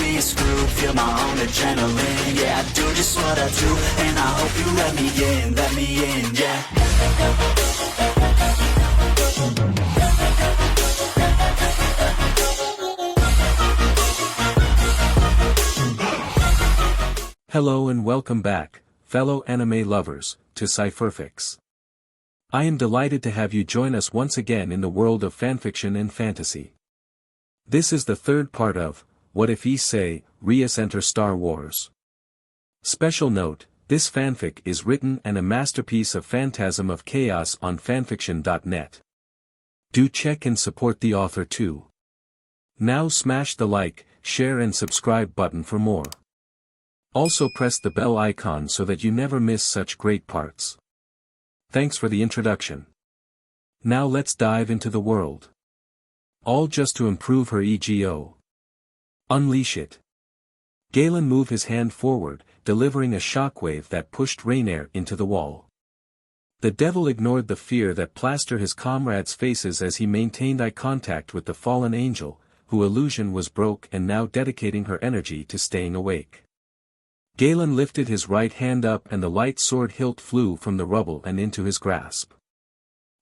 be screwed, feel my own adrenaline. Yeah, I do just what I do, and I hope you let me in, yeah. Hello and welcome back, fellow anime lovers, to Cypherfics. I am delighted to have you join us once again in the world of fanfiction and fantasy. This is the third part of, What If Issei, Rias Enter Star Wars. Special note, this fanfic is written and a masterpiece of Phantasm of Chaos on FANFICTIONnet. Do check and support the author too. Now smash the like, share and subscribe button for more. Also press the bell icon so that you never miss such great parts. Thanks for the introduction. Now let's dive into the world. All just to improve her ego. Unleash it. Galen moved his hand forward, delivering a shockwave that pushed Rainier into the wall. The devil ignored the fear that plastered his comrades' faces as he maintained eye contact with the fallen angel, whose illusion was broke and now dedicating her energy to staying awake. Galen lifted his right hand up and the light sword hilt flew from the rubble and into his grasp.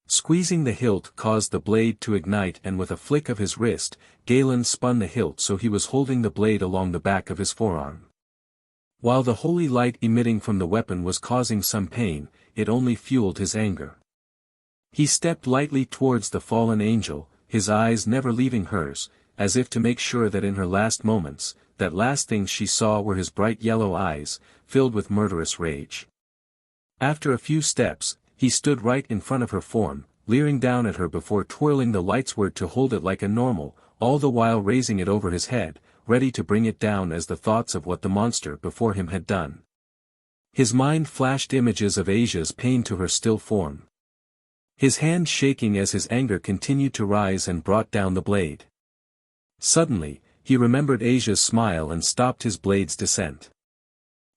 Squeezing the hilt caused the blade to ignite, and with a flick of his wrist, Galen spun the hilt so he was holding the blade along the back of his forearm. While the holy light emitting from the weapon was causing some pain, it only fueled his anger. He stepped lightly towards the fallen angel, his eyes never leaving hers, as if to make sure that in her last moments, that last thing she saw were his bright yellow eyes, filled with murderous rage. After a few steps, he stood right in front of her form, leering down at her before twirling the lightsword to hold it like a normal, all the while raising it over his head, ready to bring it down as the thoughts of what the monster before him had done. His mind flashed images of Asia's pain to her still form. His hand shaking as his anger continued to rise and brought down the blade. Suddenly, he remembered Asia's smile and stopped his blade's descent.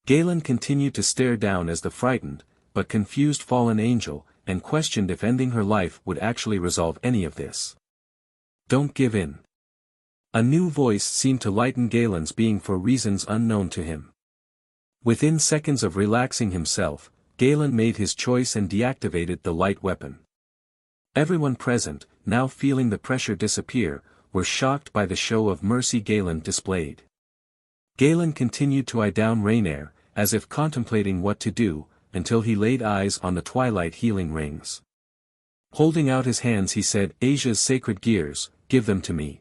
Galen continued to stare down as the frightened, but confused fallen angel, and questioned if ending her life would actually resolve any of this. Don't give in. A new voice seemed to lighten Galen's being for reasons unknown to him. Within seconds of relaxing himself, Galen made his choice and deactivated the light weapon. Everyone present, now feeling the pressure disappear, were shocked by the show of mercy Galen displayed. Galen continued to eye down Rainier, as if contemplating what to do, until he laid eyes on the twilight healing rings. Holding out his hands he said, Asia's sacred gears, give them to me.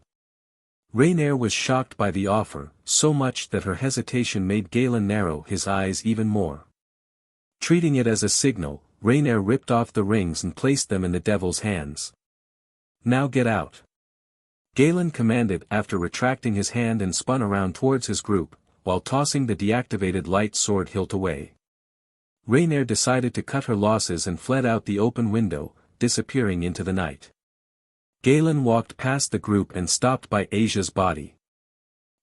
Rainier was shocked by the offer, so much that her hesitation made Galen narrow his eyes even more. Treating it as a signal, Rainier ripped off the rings and placed them in the devil's hands. Now get out. Galen commanded after retracting his hand and spun around towards his group, while tossing the deactivated light sword hilt away. Rainier decided to cut her losses and fled out the open window, disappearing into the night. Galen walked past the group and stopped by Asia's body.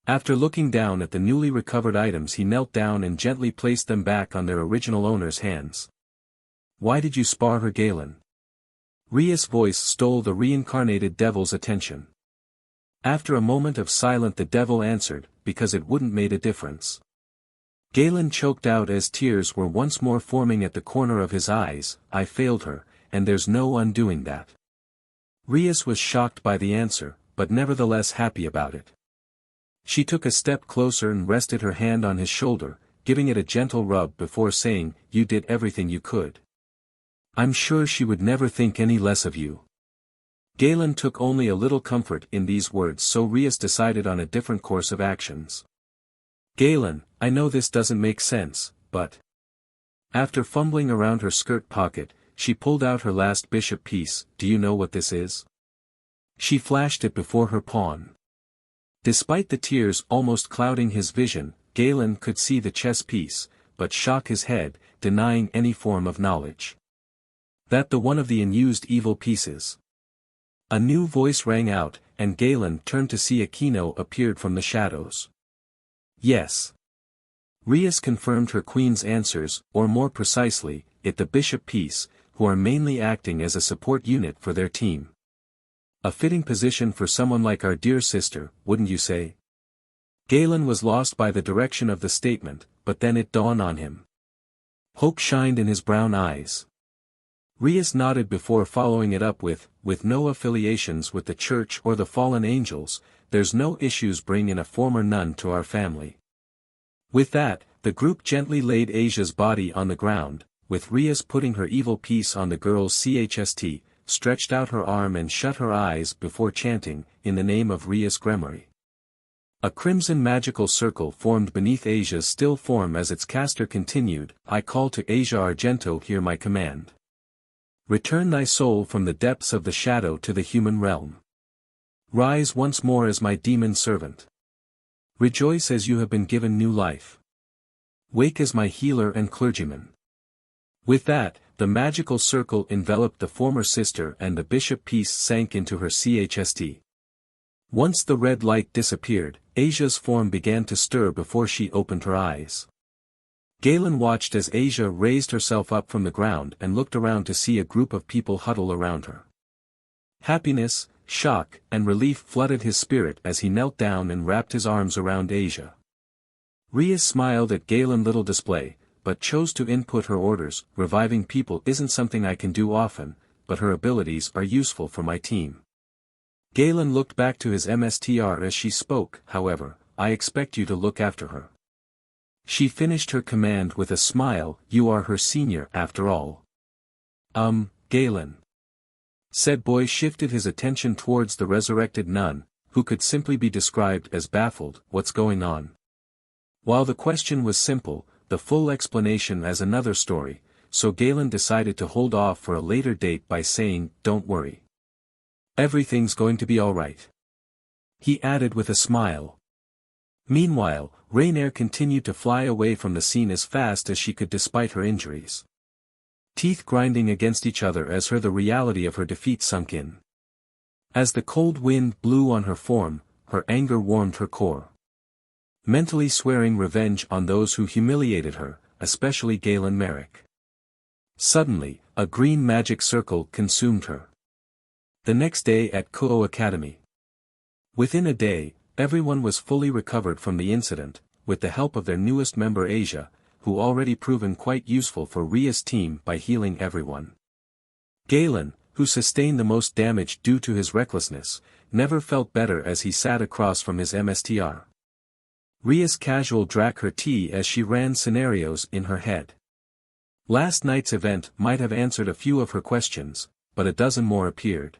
After looking down at the newly recovered items he knelt down and gently placed them back on their original owner's hands. Why did you spar her, Galen? Rias' voice stole the reincarnated devil's attention. After a moment of silence the devil answered, because it wouldn't made a difference. Galen choked out as tears were once more forming at the corner of his eyes, I failed her, and there's no undoing that. Rias was shocked by the answer, but nevertheless happy about it. She took a step closer and rested her hand on his shoulder, giving it a gentle rub before saying, you did everything you could. I'm sure she would never think any less of you. Galen took only a little comfort in these words, so Rias decided on a different course of actions. Galen, I know this doesn't make sense, but... After fumbling around her skirt pocket, she pulled out her last bishop piece. Do you know what this is? She flashed it before her pawn. Despite the tears almost clouding his vision, Galen could see the chess piece, but shook his head, denying any form of knowledge. That the one of the unused evil pieces. A new voice rang out, and Galen turned to see Aquino appeared from the shadows. Yes. Rias confirmed her queen's answers, or more precisely, it the bishop piece, who are mainly acting as a support unit for their team. A fitting position for someone like our dear sister, wouldn't you say? Galen was lost by the direction of the statement, but then it dawned on him. Hope shined in his brown eyes. Rias nodded before following it up with no affiliations with the church or the fallen angels, there's no issues bringing a former nun to our family. With that, the group gently laid Asia's body on the ground, with Rias putting her evil piece on the girl's chest, stretched out her arm and shut her eyes before chanting, in the name of Rias Gremory. A crimson magical circle formed beneath Asia's still form as its caster continued, I call to Asia Argento, hear my command. Return thy soul from the depths of the shadow to the human realm. Rise once more as my demon servant. Rejoice as you have been given new life. Wake as my healer and clergyman. With that, the magical circle enveloped the former sister and the bishop piece sank into her chst. Once the red light disappeared, Asia's form began to stir before she opened her eyes. Galen watched as Asia raised herself up from the ground and looked around to see a group of people huddle around her. Happiness, shock, and relief flooded his spirit as he knelt down and wrapped his arms around Asia. Rias smiled at Galen's little display, but chose to input her orders. Reviving people isn't something I can do often, but her abilities are useful for my team. Galen looked back to his MSTR as she spoke, however, I expect you to look after her. She finished her command with a smile, you are her senior after all. Galen. Said boy shifted his attention towards the resurrected nun, who could simply be described as baffled, what's going on? While the question was simple, the full explanation as another story, so Galen decided to hold off for a later date by saying, don't worry. Everything's going to be alright. He added with a smile. Meanwhile, Rainier continued to fly away from the scene as fast as she could despite her injuries. Teeth grinding against each other as the reality of her defeat sunk in. As the cold wind blew on her form, her anger warmed her core. Mentally swearing revenge on those who humiliated her, especially Galen Merrick. Suddenly, a green magic circle consumed her. The next day at Kuo Academy. Within a day, everyone was fully recovered from the incident, with the help of their newest member Asia, who already proven quite useful for Rias' team by healing everyone. Galen, who sustained the most damage due to his recklessness, never felt better as he sat across from his MSTR. Rias casual drank her tea as she ran scenarios in her head. Last night's event might have answered a few of her questions, but a dozen more appeared.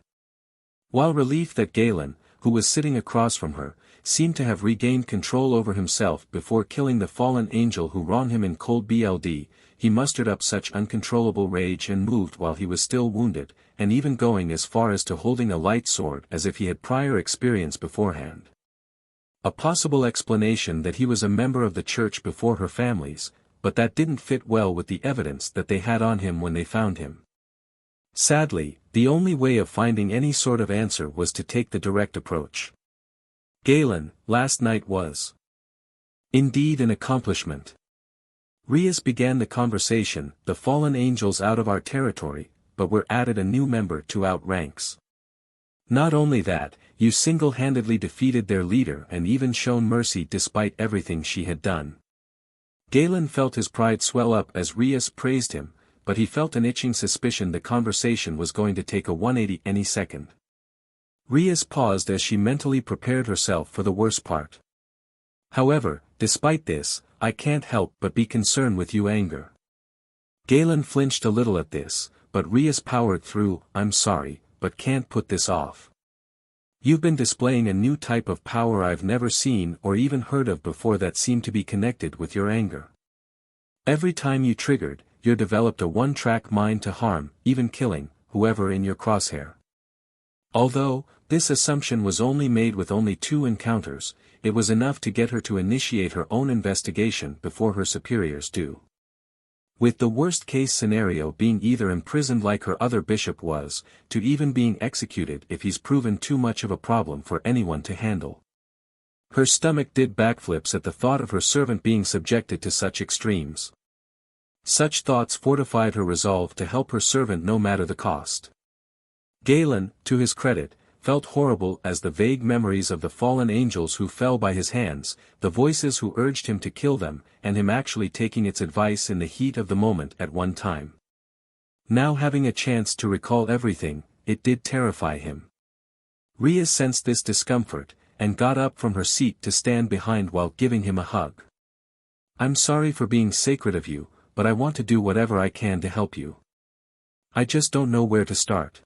While relief that Galen, who was sitting across from her, seemed to have regained control over himself before killing the fallen angel who wronged him in cold blood, he mustered up such uncontrollable rage and moved while he was still wounded, and even going as far as to holding a light sword as if he had prior experience beforehand. A possible explanation that he was a member of the church before her family's, but that didn't fit well with the evidence that they had on him when they found him. Sadly, the only way of finding any sort of answer was to take the direct approach. Galen, last night was indeed an accomplishment. Rias began the conversation, the fallen angels out of our territory, but we're added a new member to outranks. Not only that, you single-handedly defeated their leader and even shown mercy despite everything she had done. Galen felt his pride swell up as Rias praised him, but he felt an itching suspicion the conversation was going to take a 180 any second. Rias paused as she mentally prepared herself for the worst part. However, despite this, I can't help but be concerned with you anger. Galen flinched a little at this, but Rias powered through, I'm sorry, but can't put this off. You've been displaying a new type of power I've never seen or even heard of before that seemed to be connected with your anger. Every time you triggered, you developed a one-track mind to harm, even killing, whoever in your crosshair. Although, this assumption was only made with only 2 encounters, it was enough to get her to initiate her own investigation before her superiors do. With the worst-case scenario being either imprisoned like her other bishop was, to even being executed if he's proven too much of a problem for anyone to handle. Her stomach did backflips at the thought of her servant being subjected to such extremes. Such thoughts fortified her resolve to help her servant no matter the cost. Galen, to his credit, felt horrible as the vague memories of the fallen angels who fell by his hands, the voices who urged him to kill them, and him actually taking its advice in the heat of the moment at one time. Now having a chance to recall everything, it did terrify him. Rias sensed this discomfort, and got up from her seat to stand behind while giving him a hug. "I'm sorry for being sacred of you, but I want to do whatever I can to help you. I just don't know where to start."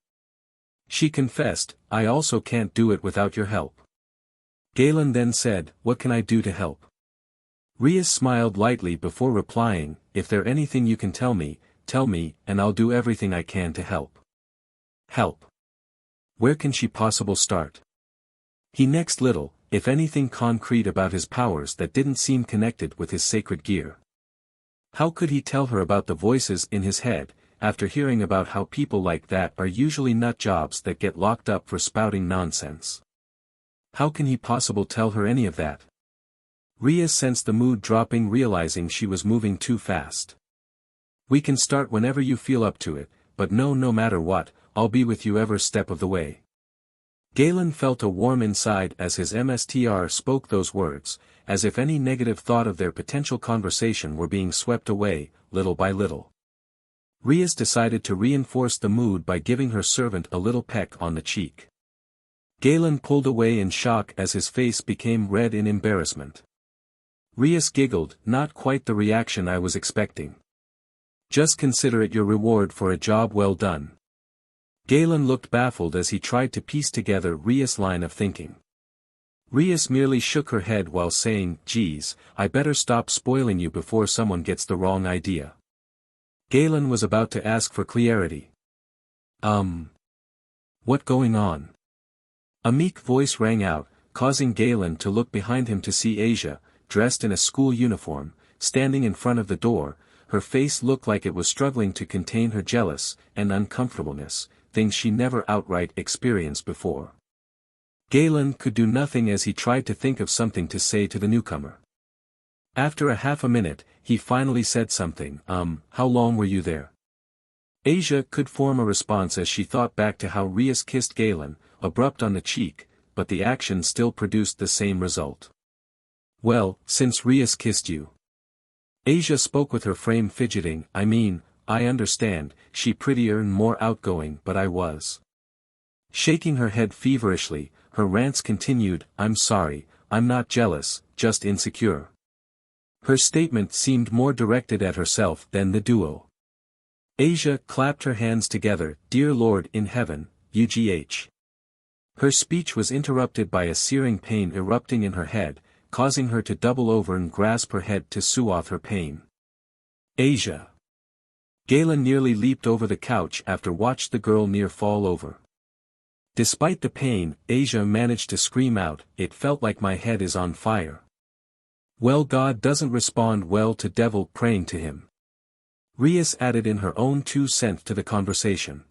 She confessed, "I also can't do it without your help." Galen then said, "What can I do to help?" Rias smiled lightly before replying, "If there's anything you can tell me, and I'll do everything I can to help." Help. Where can she possibly start? He next little, if anything concrete about his powers that didn't seem connected with his sacred gear. How could he tell her about the voices in his head, after hearing about how people like that are usually nut jobs that get locked up for spouting nonsense? How can he possibly tell her any of that? Rias sensed the mood dropping, realizing she was moving too fast. "We can start whenever you feel up to it, but no matter what, I'll be with you every step of the way." Galen felt a warm inside as his MSTR spoke those words, as if any negative thought of their potential conversation were being swept away, little by little. Rias decided to reinforce the mood by giving her servant a little peck on the cheek. Galen pulled away in shock as his face became red in embarrassment. Rias giggled, "Not quite the reaction I was expecting. Just consider it your reward for a job well done." Galen looked baffled as he tried to piece together Rias' line of thinking. Rias merely shook her head while saying, "Geez, I better stop spoiling you before someone gets the wrong idea." Galen was about to ask for clarity. What going on?" A meek voice rang out, causing Galen to look behind him to see Asia, dressed in a school uniform, standing in front of the door. Her face looked like it was struggling to contain her jealous and uncomfortableness, things she never outright experienced before. Galen could do nothing as he tried to think of something to say to the newcomer. After a half a minute, he finally said something, "How long were you there?" Asia could form a response as she thought back to how Rias kissed Galen, abrupt on the cheek, but the action still produced the same result. "Well, since Rias kissed you." Asia spoke with her frame fidgeting, I understand, she prettier and more outgoing, but I was." Shaking her head feverishly, her rants continued, "I'm sorry, I'm not jealous, just insecure." Her statement seemed more directed at herself than the duo. Asia clapped her hands together, "Dear Lord in heaven, UGH. Her speech was interrupted by a searing pain erupting in her head, causing her to double over and grasp her head to soothe her pain. "Asia!" Galen nearly leaped over the couch after watched the girl near fall over. Despite the pain, Asia managed to scream out, "It felt like my head is on fire." Well, God doesn't respond well to devil praying to him. Rias added in her own 2 cents to the conversation.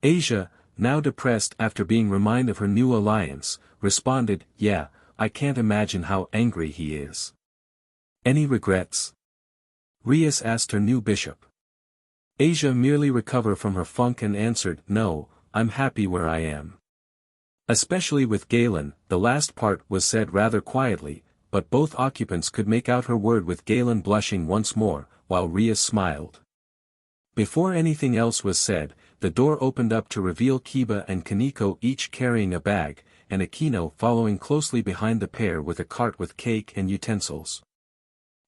Asia, now depressed after being reminded of her new alliance, responded, "Yeah, I can't imagine how angry he is." "Any regrets?" Rias asked her new bishop. Asia merely recovered from her funk and answered, "No, I'm happy where I am." Especially with Galen, the last part was said rather quietly, but both occupants could make out her word with Galen blushing once more, while Rias smiled. Before anything else was said, the door opened up to reveal Kiba and Kaneko each carrying a bag, and Akino following closely behind the pair with a cart with cake and utensils.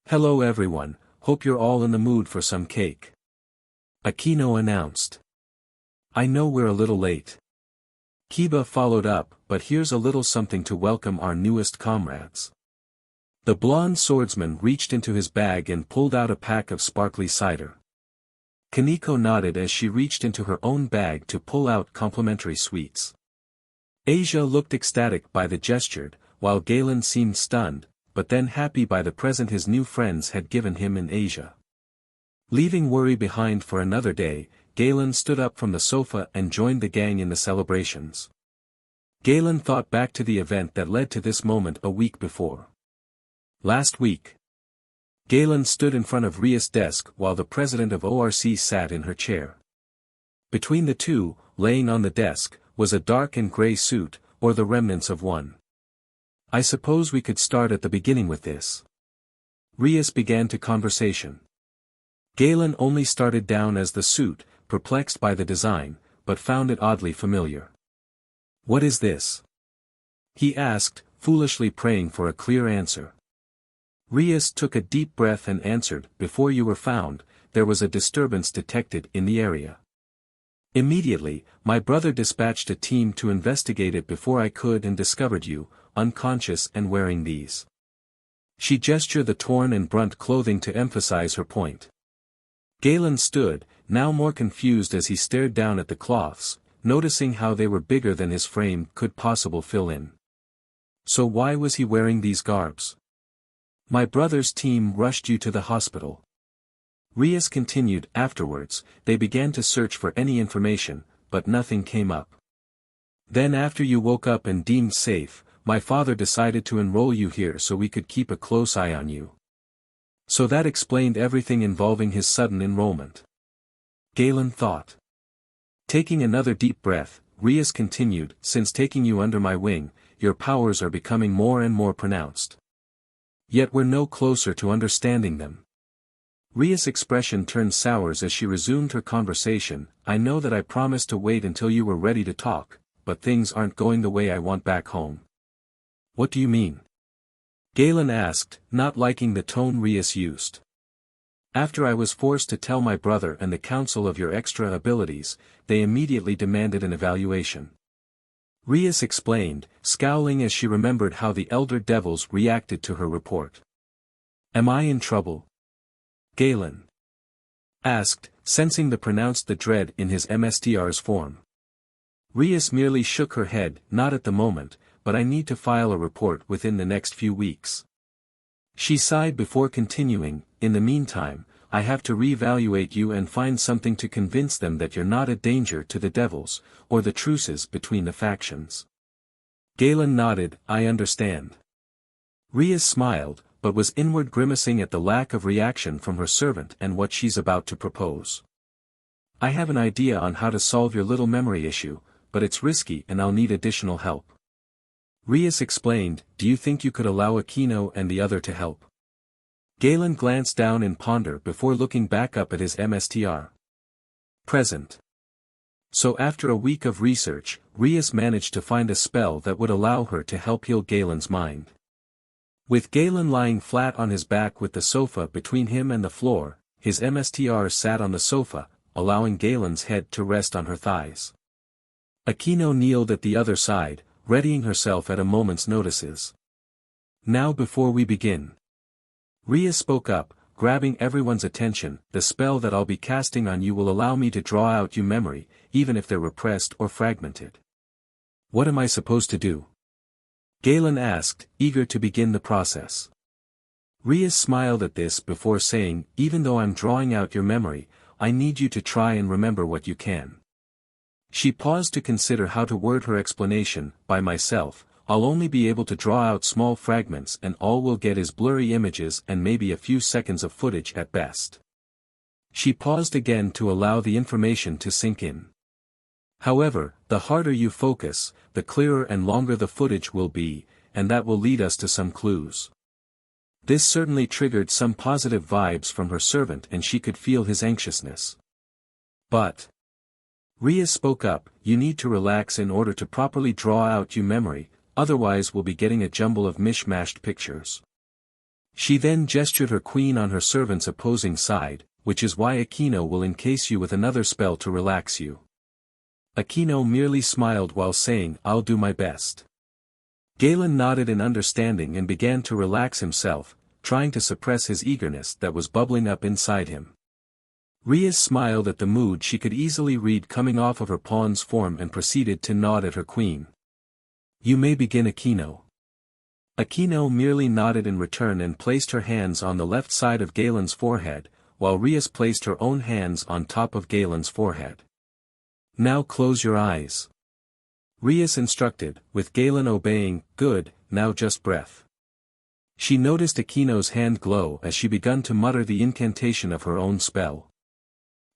"Hello everyone, hope you're all in the mood for some cake," Akino announced. "I know we're a little late." Kiba followed up, "But here's a little something to welcome our newest comrades." The blonde swordsman reached into his bag and pulled out a pack of sparkly cider. Kaneko nodded as she reached into her own bag to pull out complimentary sweets. Asia looked ecstatic by the gesture, while Galen seemed stunned, but then happy by the present his new friends had given him in Asia. Leaving worry behind for another day, Galen stood up from the sofa and joined the gang in the celebrations. Galen thought back to the event that led to this moment a week before. Last week. Galen stood in front of Rias' desk while the president of ORC sat in her chair. Between the two, laying on the desk, was a dark and grey suit, or the remnants of one. I suppose we could start at the beginning with this. Rias began to conversation. Galen only started down as the suit, perplexed by the design, but found it oddly familiar. What is this? He asked, foolishly praying for a clear answer. Rias took a deep breath and answered, before you were found, there was a disturbance detected in the area. Immediately, my brother dispatched a team to investigate it before I could and discovered you, unconscious and wearing these. She gestured the torn and burnt clothing to emphasize her point. Galen stood, now more confused as he stared down at the cloths, noticing how they were bigger than his frame could possibly fill in. So why was he wearing these garbs? My brother's team rushed you to the hospital. Rias continued. Afterwards, they began to search for any information, but nothing came up. Then after you woke up and deemed safe, my father decided to enroll you here so we could keep a close eye on you. So that explained everything involving his sudden enrollment. Galen thought. Taking another deep breath, Rias continued, since taking you under my wing, your powers are becoming more and more pronounced. Yet we're no closer to understanding them. Rias' expression turned sour as she resumed her conversation. I know that I promised to wait until you were ready to talk, but things aren't going the way I want back home. What do you mean? Galen asked, not liking the tone Rias used. After I was forced to tell my brother and the council of your extra abilities, they immediately demanded an evaluation. Rias explained, scowling as she remembered how the elder devils reacted to her report. Am I in trouble? Galen asked, sensing the pronounced the dread in his MSTR's form. Rias merely shook her head, not at the moment, but I need to file a report within the next few weeks. She sighed before continuing, in the meantime, I have to reevaluate you and find something to convince them that you're not a danger to the devils, or the truces between the factions. Galen nodded, I understand. Rias smiled, but was inward grimacing at the lack of reaction from her servant and what she's about to propose. I have an idea on how to solve your little memory issue, but it's risky and I'll need additional help. Rias explained, do you think you could allow Aquino and the other to help? Galen glanced down in ponder before looking back up at his MSTR. Present. So after a week of research, Rias managed to find a spell that would allow her to help heal Galen's mind. With Galen lying flat on his back with the sofa between him and the floor, his MSTR sat on the sofa, allowing Galen's head to rest on her thighs. Aquino kneeled at the other side, readying herself at a moment's notices. Now before we begin. Rias spoke up, grabbing everyone's attention, the spell that I'll be casting on you will allow me to draw out your memory, even if they're repressed or fragmented. What am I supposed to do? Galen asked, eager to begin the process. Rias smiled at this before saying, even though I'm drawing out your memory, I need you to try and remember what you can. She paused to consider how to word her explanation. By myself, I'll only be able to draw out small fragments and all we'll get is blurry images and maybe a few seconds of footage at best. She paused again to allow the information to sink in. However, the harder you focus, the clearer and longer the footage will be, and that will lead us to some clues. This certainly triggered some positive vibes from her servant and she could feel his anxiousness. But Rias spoke up, you need to relax in order to properly draw out your memory, otherwise we'll be getting a jumble of mishmashed pictures. She then gestured her queen on her servant's opposing side, which is why Aquino will encase you with another spell to relax you. Aquino merely smiled while saying, I'll do my best. Galen nodded in understanding and began to relax himself, trying to suppress his eagerness that was bubbling up inside him. Rias smiled at the mood she could easily read coming off of her pawn's form and proceeded to nod at her queen. You may begin, Aquino. Aquino merely nodded in return and placed her hands on the left side of Galen's forehead, while Rias placed her own hands on top of Galen's forehead. Now close your eyes. Rias instructed, with Galen obeying. Good, now just breath. She noticed Aquino's hand glow as she began to mutter the incantation of her own spell.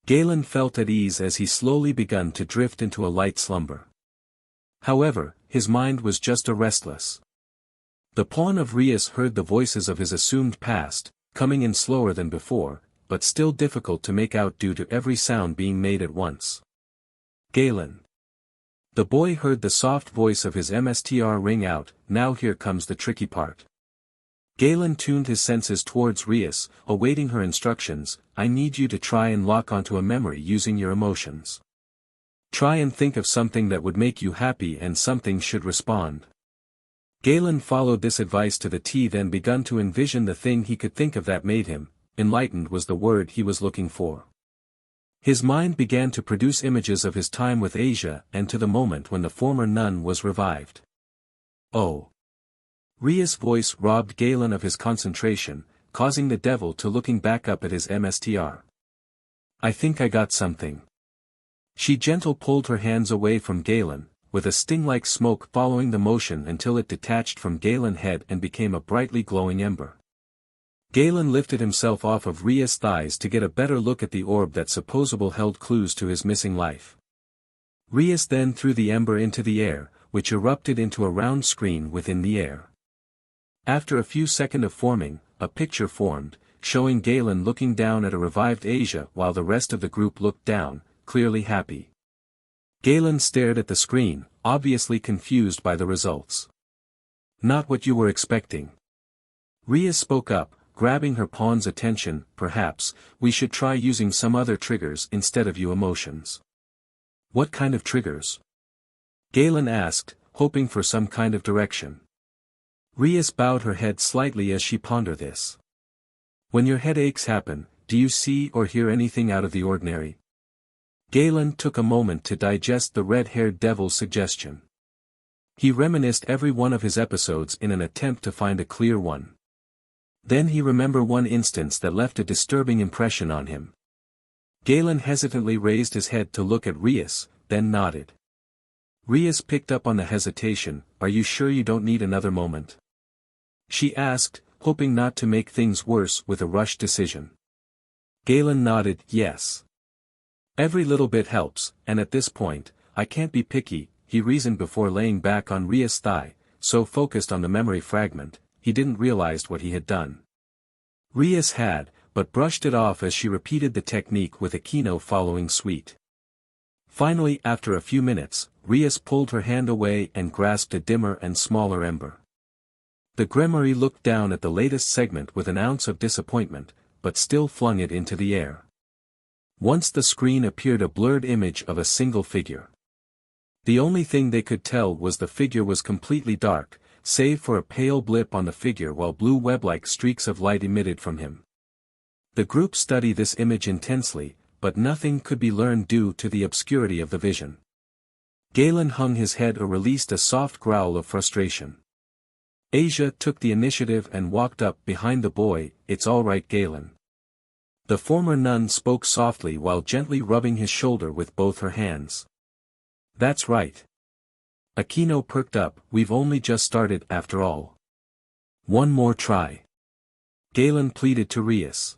Galen felt at ease as he slowly began to drift into a light slumber. However, his mind was just a restless. The pawn of Rias heard the voices of his assumed past, coming in slower than before, but still difficult to make out due to every sound being made at once. Galen. The boy heard the soft voice of his MSTR ring out. Now here comes the tricky part. Galen tuned his senses towards Rias, awaiting her instructions. I need you to try and lock onto a memory using your emotions. Try and think of something that would make you happy and something should respond. Galen followed this advice to the T, then begun to envision the thing he could think of that made him. Enlightened was the word he was looking for. His mind began to produce images of his time with Asia and to the moment when the former nun was revived. Oh! Rias' voice robbed Galen of his concentration, causing the devil to looking back up at his MSTR. I think I got something. She gentle pulled her hands away from Galen, with a sting-like smoke following the motion until it detached from Galen's head and became a brightly glowing ember. Galen lifted himself off of Rias' thighs to get a better look at the orb that supposedly held clues to his missing life. Rias then threw the ember into the air, which erupted into a round screen within the air. After a few seconds of forming, a picture formed, showing Galen looking down at a revived Asia while the rest of the group looked down, clearly happy. Galen stared at the screen, obviously confused by the results. Not what you were expecting. Rias spoke up, grabbing her pawn's attention. Perhaps, we should try using some other triggers instead of you emotions. What kind of triggers? Galen asked, hoping for some kind of direction. Rias bowed her head slightly as she pondered this. When your headaches happen, do you see or hear anything out of the ordinary? Galen took a moment to digest the red-haired devil's suggestion. He reminisced every one of his episodes in an attempt to find a clear one. Then he remembered one instance that left a disturbing impression on him. Galen hesitantly raised his head to look at Rias, then nodded. Rias picked up on the hesitation. Are you sure you don't need another moment? She asked, hoping not to make things worse with a rushed decision. Galen nodded, yes. Every little bit helps, and at this point, I can't be picky, he reasoned before laying back on Rias' thigh, so focused on the memory fragment, he didn't realize what he had done. Rias had, but brushed it off as she repeated the technique with a kino following suite. Finally, after a few minutes, Rias pulled her hand away and grasped a dimmer and smaller ember. The Grimoire looked down at the latest segment with an ounce of disappointment, but still flung it into the air. Once the screen appeared a blurred image of a single figure. The only thing they could tell was the figure was completely dark, save for a pale blip on the figure while blue web-like streaks of light emitted from him. The group studied this image intensely, but nothing could be learned due to the obscurity of the vision. Galen hung his head or released a soft growl of frustration. Asia took the initiative and walked up behind the boy. It's all right, Galen. The former nun spoke softly while gently rubbing his shoulder with both her hands. That's right. Aquino perked up. We've only just started after all. One more try. Galen pleaded to Rias.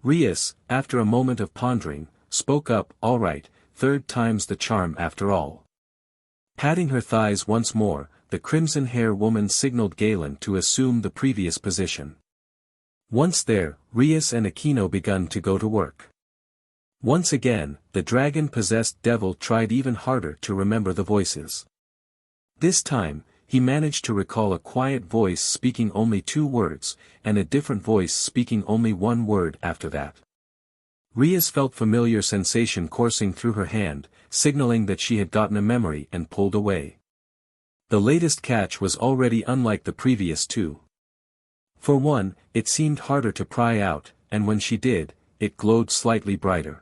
Rias, after a moment of pondering, spoke up. All right, third time's the charm after all. Patting her thighs once more, the crimson-haired woman signaled Galen to assume the previous position. Once there, Rias and Aquino begun to go to work. Once again, the dragon-possessed devil tried even harder to remember the voices. This time, he managed to recall a quiet voice speaking only 2 words, and a different voice speaking only 1 word after that. Rias felt familiar sensation coursing through her hand, signaling that she had gotten a memory and pulled away. The latest catch was already unlike the previous 2. For one, it seemed harder to pry out, and when she did, it glowed slightly brighter.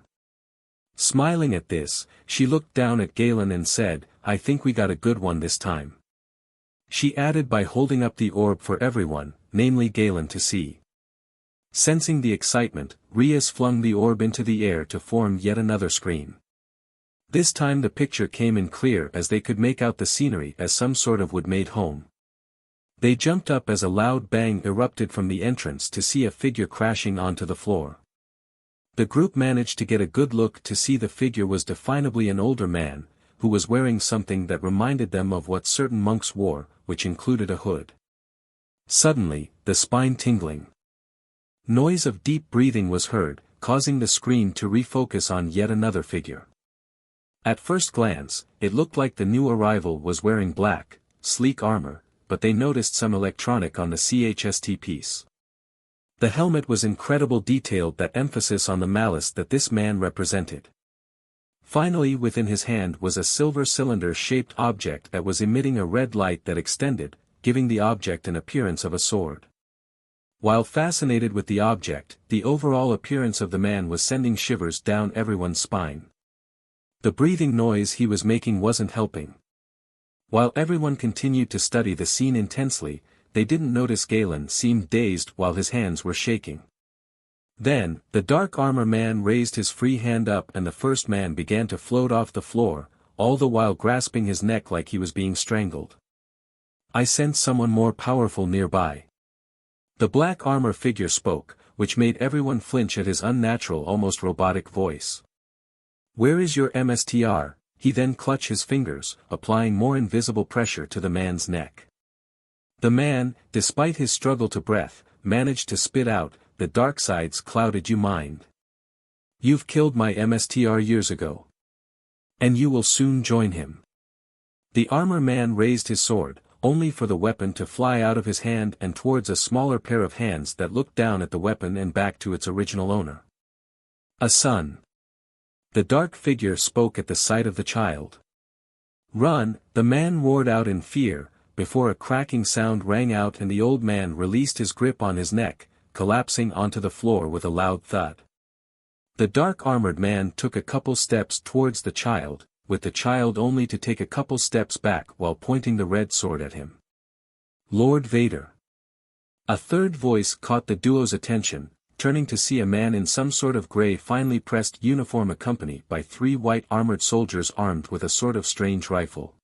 Smiling at this, she looked down at Galen and said, I think we got a good one this time. She added by holding up the orb for everyone, namely Galen to see. Sensing the excitement, Rias flung the orb into the air to form yet another screen. This time the picture came in clear as they could make out the scenery as some sort of wood-made home. They jumped up as a loud bang erupted from the entrance to see a figure crashing onto the floor. The group managed to get a good look to see the figure was definably an older man, who was wearing something that reminded them of what certain monks wore, which included a hood. Suddenly, the spine tingling noise of deep breathing was heard, causing the screen to refocus on yet another figure. At first glance, it looked like the new arrival was wearing black, sleek armor, but they noticed some electronic on the chst piece. The helmet was incredible detailed, that emphasis on the malice that this man represented. Finally, within his hand was a silver cylinder-shaped object that was emitting a red light that extended, giving the object an appearance of a sword. While fascinated with the object, the overall appearance of the man was sending shivers down everyone's spine. The breathing noise he was making wasn't helping. While everyone continued to study the scene intensely, they didn't notice Galen seemed dazed while his hands were shaking. Then, the dark armor man raised his free hand up and the first man began to float off the floor, all the while grasping his neck like he was being strangled. I sensed someone more powerful nearby. The black armor figure spoke, which made everyone flinch at his unnatural, almost robotic voice. "Where is your MSTR?" He then clutched his fingers, applying more invisible pressure to the man's neck. The man, despite his struggle to breath, managed to spit out, "The dark side's clouded you mind. You've killed my MSTR years ago. And you will soon join him." The armor man raised his sword, only for the weapon to fly out of his hand and towards a smaller pair of hands that looked down at the weapon and back to its original owner. "A son." The dark figure spoke at the sight of the child. "Run!" the man roared out in fear, before a cracking sound rang out and the old man released his grip on his neck, collapsing onto the floor with a loud thud. The dark-armored man took a couple steps towards the child, with the child only to take a couple steps back while pointing the red sword at him. "Lord Vader." A third voice caught the duo's attention, turning to see a man in some sort of gray finely pressed uniform accompanied by 3 white armored soldiers armed with a sort of strange rifle.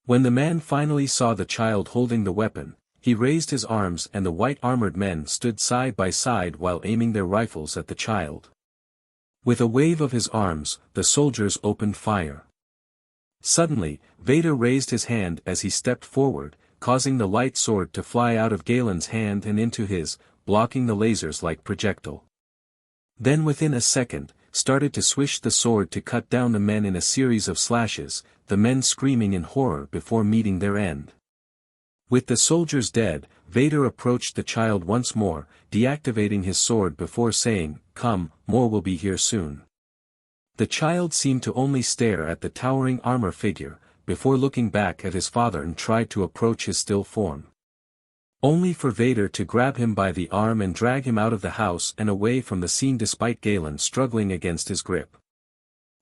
When the man finally saw the child holding the weapon, he raised his arms and the white armored men stood side by side while aiming their rifles at the child. With a wave of his arms, the soldiers opened fire. Suddenly, Vader raised his hand as he stepped forward, causing the light sword to fly out of Galen's hand and into his, blocking the lasers like projectile. Then within a second, started to swish the sword to cut down the men in a series of slashes, the men screaming in horror before meeting their end. With the soldiers dead, Vader approached the child once more, deactivating his sword before saying, "Come, more will be here soon." The child seemed to only stare at the towering armor figure, before looking back at his father and tried to approach his still form. Only for Vader to grab him by the arm and drag him out of the house and away from the scene despite Galen struggling against his grip.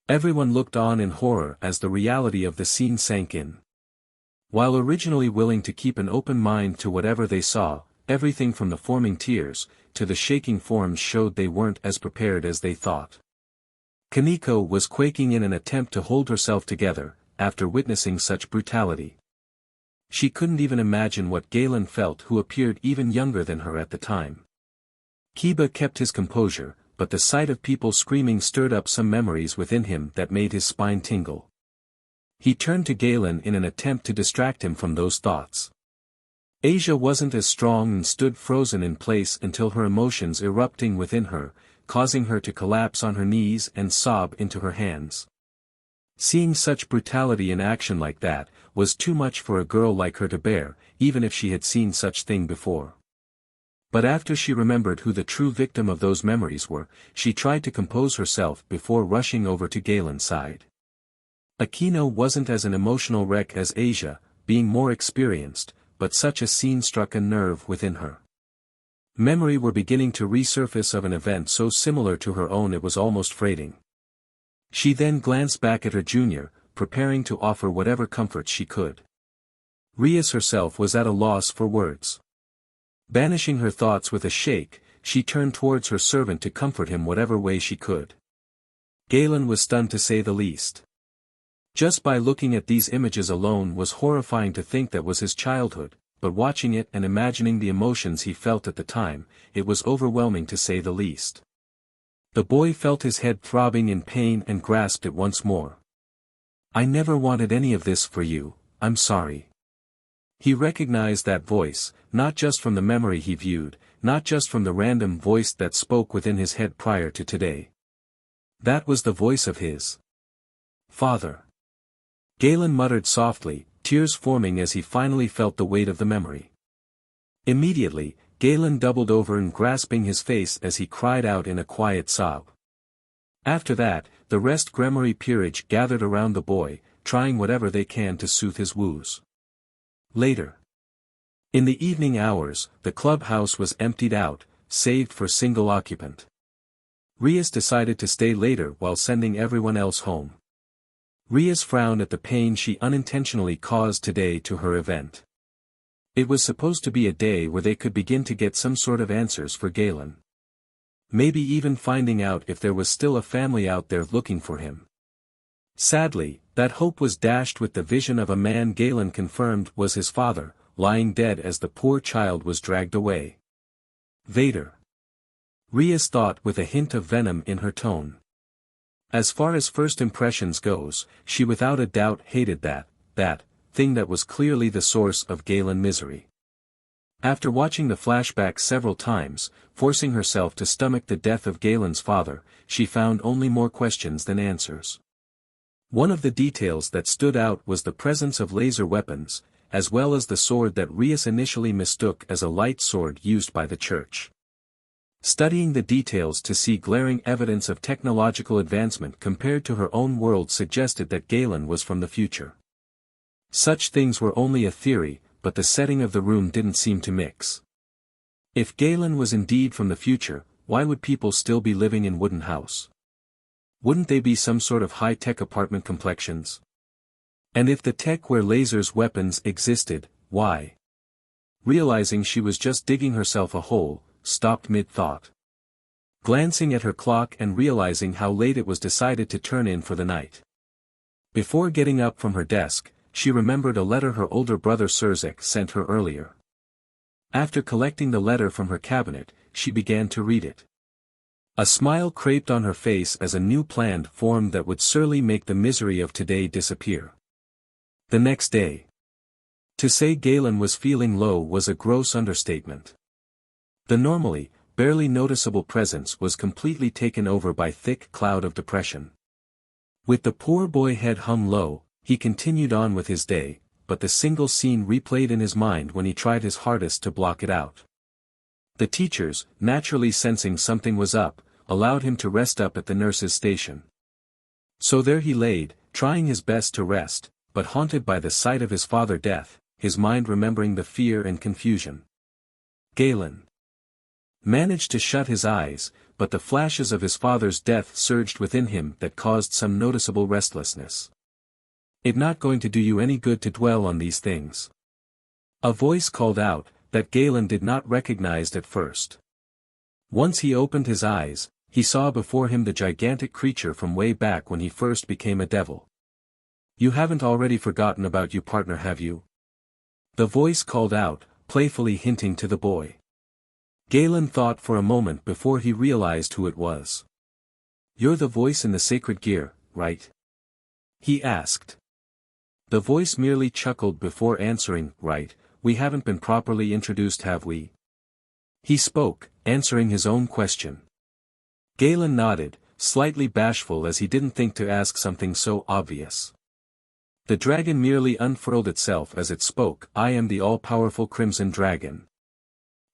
Everyone looked on in horror as the reality of the scene sank in. While originally willing to keep an open mind to whatever they saw, everything from the forming tears, to the shaking forms showed they weren't as prepared as they thought. Kaneko was quaking in an attempt to hold herself together, after witnessing such brutality. She couldn't even imagine what Galen felt, who appeared even younger than her at the time. Kiba kept his composure, but the sight of people screaming stirred up some memories within him that made his spine tingle. He turned to Galen in an attempt to distract him from those thoughts. Asia wasn't as strong and stood frozen in place until her emotions erupting within her, causing her to collapse on her knees and sob into her hands. Seeing such brutality in action like that, was too much for a girl like her to bear, even if she had seen such thing before. But after she remembered who the true victim of those memories were, she tried to compose herself before rushing over to Galen's side. Akino wasn't as an emotional wreck as Asia, being more experienced, but such a scene struck a nerve within her. Memory were beginning to resurface of an event so similar to her own it was almost frightening. She then glanced back at her junior, preparing to offer whatever comfort she could. Rias herself was at a loss for words. Banishing her thoughts with a shake, she turned towards her servant to comfort him whatever way she could. Galen was stunned to say the least. Just by looking at these images alone was horrifying to think that was his childhood, but watching it and imagining the emotions he felt at the time, it was overwhelming to say the least. The boy felt his head throbbing in pain and grasped it once more. I never wanted any of this for you, I'm sorry. He recognized that voice, not just from the memory he viewed, not just from the random voice that spoke within his head prior to today. That was the voice of his father. Galen muttered softly, tears forming as he finally felt the weight of the memory. Immediately, Galen doubled over and grasping his face as he cried out in a quiet sob. After that, the rest Gremory peerage gathered around the boy, trying whatever they can to soothe his woes. Later. In the evening hours, the clubhouse was emptied out, saved for single occupant. Rias decided to stay later while sending everyone else home. Rias frowned at the pain she unintentionally caused today to her event. It was supposed to be a day where they could begin to get some sort of answers for Galen. Maybe even finding out if there was still a family out there looking for him. Sadly, that hope was dashed with the vision of a man Galen confirmed was his father, lying dead as the poor child was dragged away. Vader. Rias thought with a hint of venom in her tone. As far as first impressions goes, she without a doubt hated that thing that was clearly the source of Galen misery. After watching the flashback several times, forcing herself to stomach the death of Galen's father, she found only more questions than answers. One of the details that stood out was the presence of laser weapons, as well as the sword that Rias initially mistook as a light sword used by the church. Studying the details to see glaring evidence of technological advancement compared to her own world suggested that Galen was from the future. Such things were only a theory, but the setting of the room didn't seem to mix. If Galen was indeed from the future, why would people still be living in wooden house? Wouldn't they be some sort of high-tech apartment complexions? And if the tech where lasers weapons existed, why? Realizing she was just digging herself a hole, stopped mid-thought. Glancing at her clock and realizing how late it was, decided to turn in for the night. Before getting up from her desk, she remembered a letter her older brother Surzek sent her earlier. After collecting the letter from her cabinet, she began to read it. A smile creped on her face as a new plan formed that would surely make the misery of today disappear. The next day. To say Galen was feeling low was a gross understatement. The normally, barely noticeable presence was completely taken over by thick cloud of depression. With the poor boy head hung low, he continued on with his day, but the single scene replayed in his mind when he tried his hardest to block it out. The teachers, naturally sensing something was up, allowed him to rest up at the nurse's station. So there he laid, trying his best to rest, but haunted by the sight of his father's death, his mind remembering the fear and confusion. Galen managed to shut his eyes, but the flashes of his father's death surged within him that caused some noticeable restlessness. It's not going to do you any good to dwell on these things. A voice called out, that Galen did not recognize at first. Once he opened his eyes, he saw before him the gigantic creature from way back when he first became a devil. You haven't already forgotten about your partner, have you? The voice called out, playfully hinting to the boy. Galen thought for a moment before he realized who it was. You're the voice in the sacred gear, right? He asked. The voice merely chuckled before answering, right, we haven't been properly introduced, have we? He spoke, answering his own question. Galen nodded, slightly bashful as he didn't think to ask something so obvious. The dragon merely unfurled itself as it spoke. I am the all-powerful Crimson Dragon.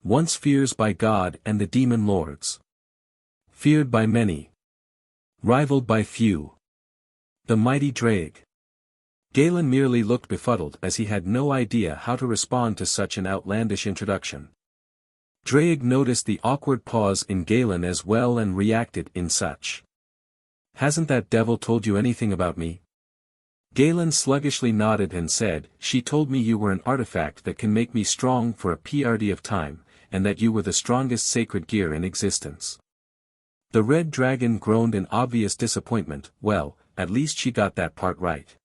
Once feared by God and the demon lords. Feared by many. Rivaled by few. The mighty Drake. Galen merely looked befuddled as he had no idea how to respond to such an outlandish introduction. Drake noticed the awkward pause in Galen as well and reacted in such. Hasn't that devil told you anything about me? Galen sluggishly nodded and said, she told me you were an artifact that can make me strong for a PRD of time, and that you were the strongest sacred gear in existence. The red dragon groaned in obvious disappointment. Well, at least she got that part right.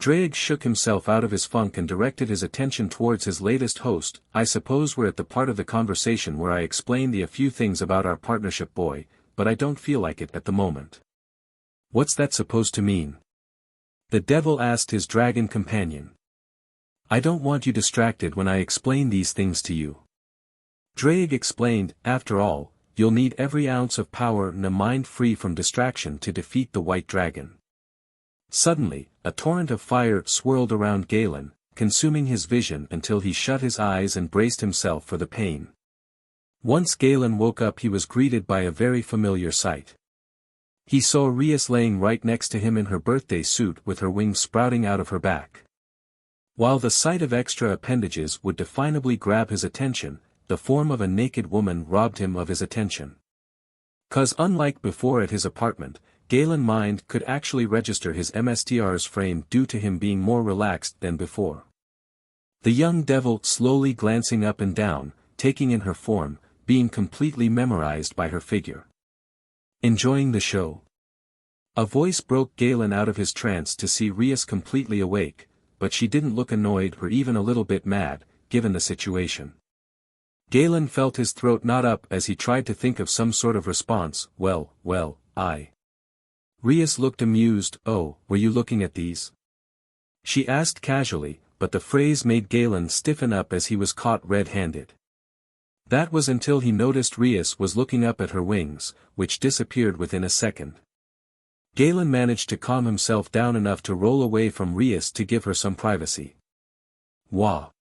Drake shook himself out of his funk and directed his attention towards his latest host. I suppose we're at the part of the conversation where I explain a few things about our partnership, boy, but I don't feel like it at the moment. What's that supposed to mean? The devil asked his dragon companion. I don't want you distracted when I explain these things to you. Drake explained, after all, you'll need every ounce of power and a mind free from distraction to defeat the white dragon. Suddenly, a torrent of fire swirled around Galen, consuming his vision until he shut his eyes and braced himself for the pain. Once Galen woke up, he was greeted by a very familiar sight. He saw Rias laying right next to him in her birthday suit with her wings sprouting out of her back. While the sight of extra appendages would definably grab his attention, the form of a naked woman robbed him of his attention. 'Cause unlike before at his apartment, Galen's mind could actually register his MSTR's frame due to him being more relaxed than before. The young devil slowly glancing up and down, taking in her form, being completely memorized by her figure. Enjoying the show? A voice broke Galen out of his trance to see Rias completely awake, but she didn't look annoyed or even a little bit mad, given the situation. Galen felt his throat knot up as he tried to think of some sort of response. Well, Rias looked amused. Oh, were you looking at these? She asked casually, but the phrase made Galen stiffen up as he was caught red-handed. That was until he noticed Rias was looking up at her wings, which disappeared within a second. Galen managed to calm himself down enough to roll away from Rias to give her some privacy. Wah!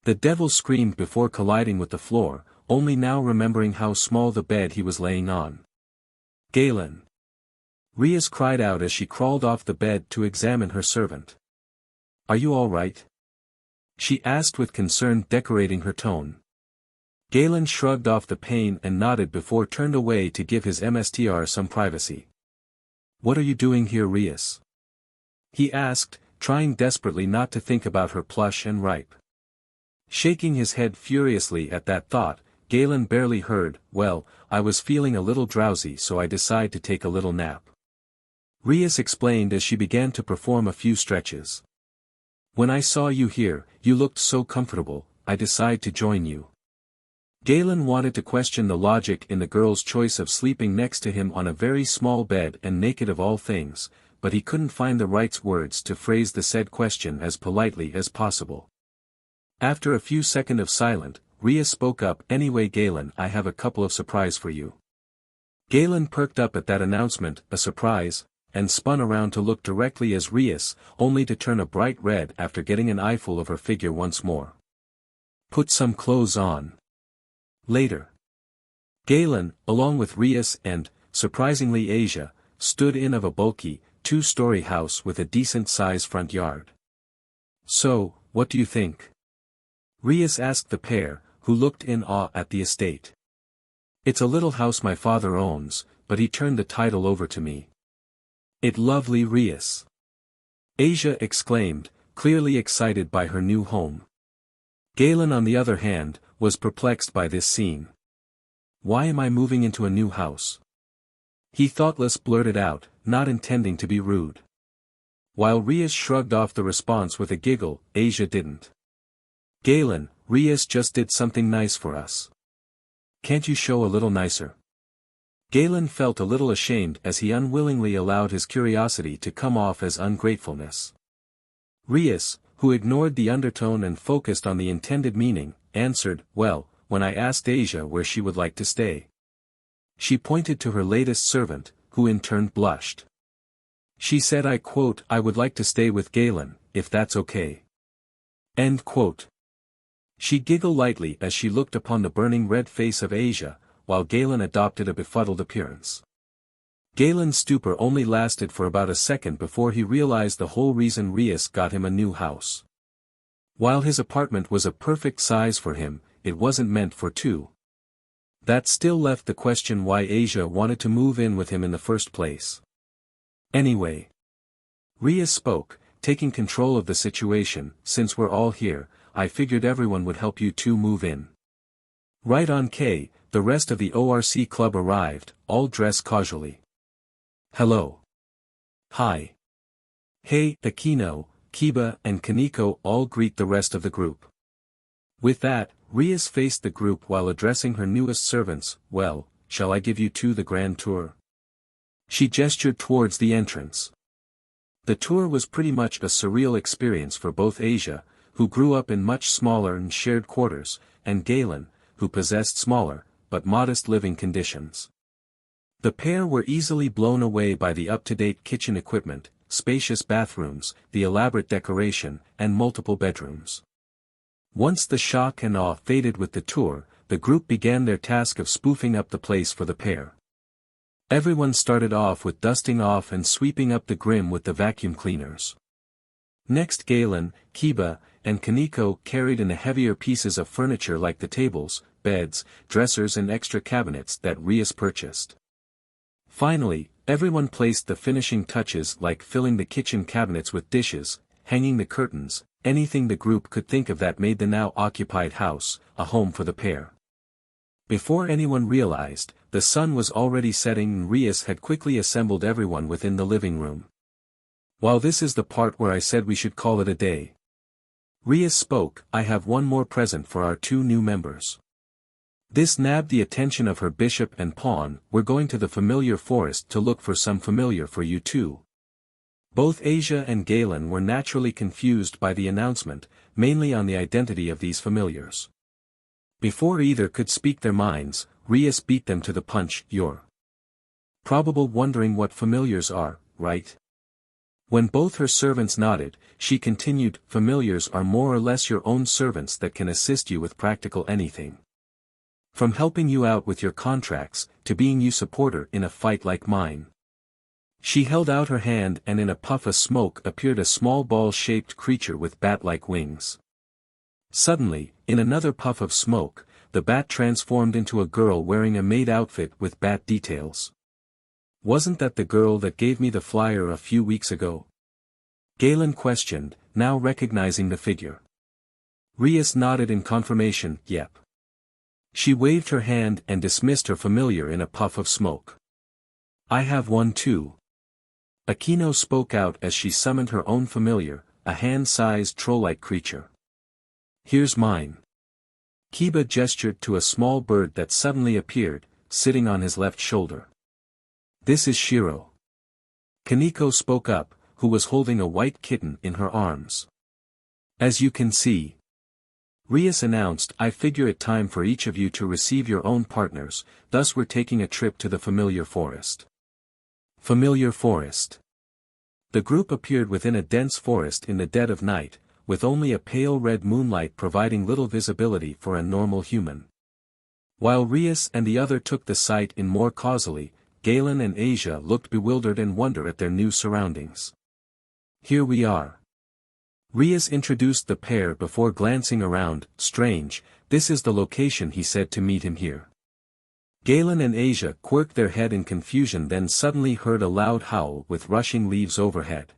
The devil screamed before colliding with the floor, only now remembering how small the bed he was laying on. Galen! Rias cried out as she crawled off the bed to examine her servant. Are you all right? She asked with concern, decorating her tone. Galen shrugged off the pain and nodded before turned away to give his MSTR some privacy. What are you doing here, Rias? He asked, trying desperately not to think about her plush and ripe. Shaking his head furiously at that thought, Galen barely heard. Well, I was feeling a little drowsy, so I decided to take a little nap. Rias explained as she began to perform a few stretches. When I saw you here, you looked so comfortable, I decided to join you. Galen wanted to question the logic in the girl's choice of sleeping next to him on a very small bed and naked of all things, but he couldn't find the right words to phrase the said question as politely as possible. After a few seconds of silence, Rias spoke up. Anyway, Galen, I have a couple of surprise for you. Galen perked up at that announcement, a surprise, and spun around to look directly at Rias, only to turn a bright red after getting an eyeful of her figure once more. Put some clothes on. Later. Galen, along with Rias and, surprisingly Asia, stood in of a bulky, two-story house with a decent-sized front yard. So, what do you think? Rias asked the pair, who looked in awe at the estate. It's a little house my father owns, but he turned the title over to me. It lovely, Rias. Asia exclaimed, clearly excited by her new home. Galen, on the other hand, was perplexed by this scene. Why am I moving into a new house? He thoughtless blurted out, not intending to be rude. While Rias shrugged off the response with a giggle, Asia didn't. Galen, Rias just did something nice for us. Can't you show a little nicer? Galen felt a little ashamed as he unwillingly allowed his curiosity to come off as ungratefulness. Rias, who ignored the undertone and focused on the intended meaning, answered, well, when I asked Asia where she would like to stay. She pointed to her latest servant, who in turn blushed. She said, I quote, I would like to stay with Galen, if that's okay. End quote. She giggled lightly as she looked upon the burning red face of Asia, while Galen adopted a befuddled appearance. Galen's stupor only lasted for about a second before he realized the whole reason Rias got him a new house. While his apartment was a perfect size for him, it wasn't meant for two. That still left the question why Asia wanted to move in with him in the first place. Anyway. Rias spoke, taking control of the situation. Since we're all here, I figured everyone would help you two move in. Right on. K, the rest of the ORC club arrived, all dressed casually. Hello. Hi. Hey, Akino, Kiba and Kaneko all greet the rest of the group. With that, Rias faced the group while addressing her newest servants. Well, shall I give you two the grand tour? She gestured towards the entrance. The tour was pretty much a surreal experience for both Asia, who grew up in much smaller and shared quarters, and Galen, who possessed smaller, but modest living conditions. The pair were easily blown away by the up-to-date kitchen equipment, spacious bathrooms, the elaborate decoration, and multiple bedrooms. Once the shock and awe faded with the tour, the group began their task of spoofing up the place for the pair. Everyone started off with dusting off and sweeping up the grim with the vacuum cleaners. Next Galen, Kiba, and Kaneko carried in the heavier pieces of furniture like the tables, beds, dressers and extra cabinets that Rias purchased. Finally, everyone placed the finishing touches like filling the kitchen cabinets with dishes, hanging the curtains, anything the group could think of that made the now occupied house a home for the pair. Before anyone realized, the sun was already setting and Rias had quickly assembled everyone within the living room. While this is the part where I said we should call it a day, Rias spoke, I have one more present for our two new members. This nabbed the attention of her bishop and pawn. We're going to the familiar forest to look for some familiar for you too. Both Asia and Galen were naturally confused by the announcement, mainly on the identity of these familiars. Before either could speak their minds, Rias beat them to the punch. You're probably wondering what familiars are, right? When both her servants nodded, she continued, familiars are more or less your own servants that can assist you with practical anything. From helping you out with your contracts, to being you supporter in a fight like mine. She held out her hand and in a puff of smoke appeared a small ball-shaped creature with bat-like wings. Suddenly, in another puff of smoke, the bat transformed into a girl wearing a maid outfit with bat details. Wasn't that the girl that gave me the flyer a few weeks ago? Galen questioned, now recognizing the figure. Rias nodded in confirmation, yep. She waved her hand and dismissed her familiar in a puff of smoke. I have one too. Akino spoke out as she summoned her own familiar, a hand-sized troll-like creature. Here's mine. Kiba gestured to a small bird that suddenly appeared, sitting on his left shoulder. This is Shiro. Kaneko spoke up, who was holding a white kitten in her arms. As you can see, Rias announced, I figure it time for each of you to receive your own partners, thus we're taking a trip to the familiar forest. Familiar forest. The group appeared within a dense forest in the dead of night, with only a pale red moonlight providing little visibility for a normal human. While Rias and the other took the sight in more causally, Galen and Asia looked bewildered and wonder at their new surroundings. Here we are. Rias introduced the pair before glancing around. Strange, this is the location he said to meet him here. Galen and Asia quirked their head in confusion, then suddenly heard a loud howl with rushing leaves overhead.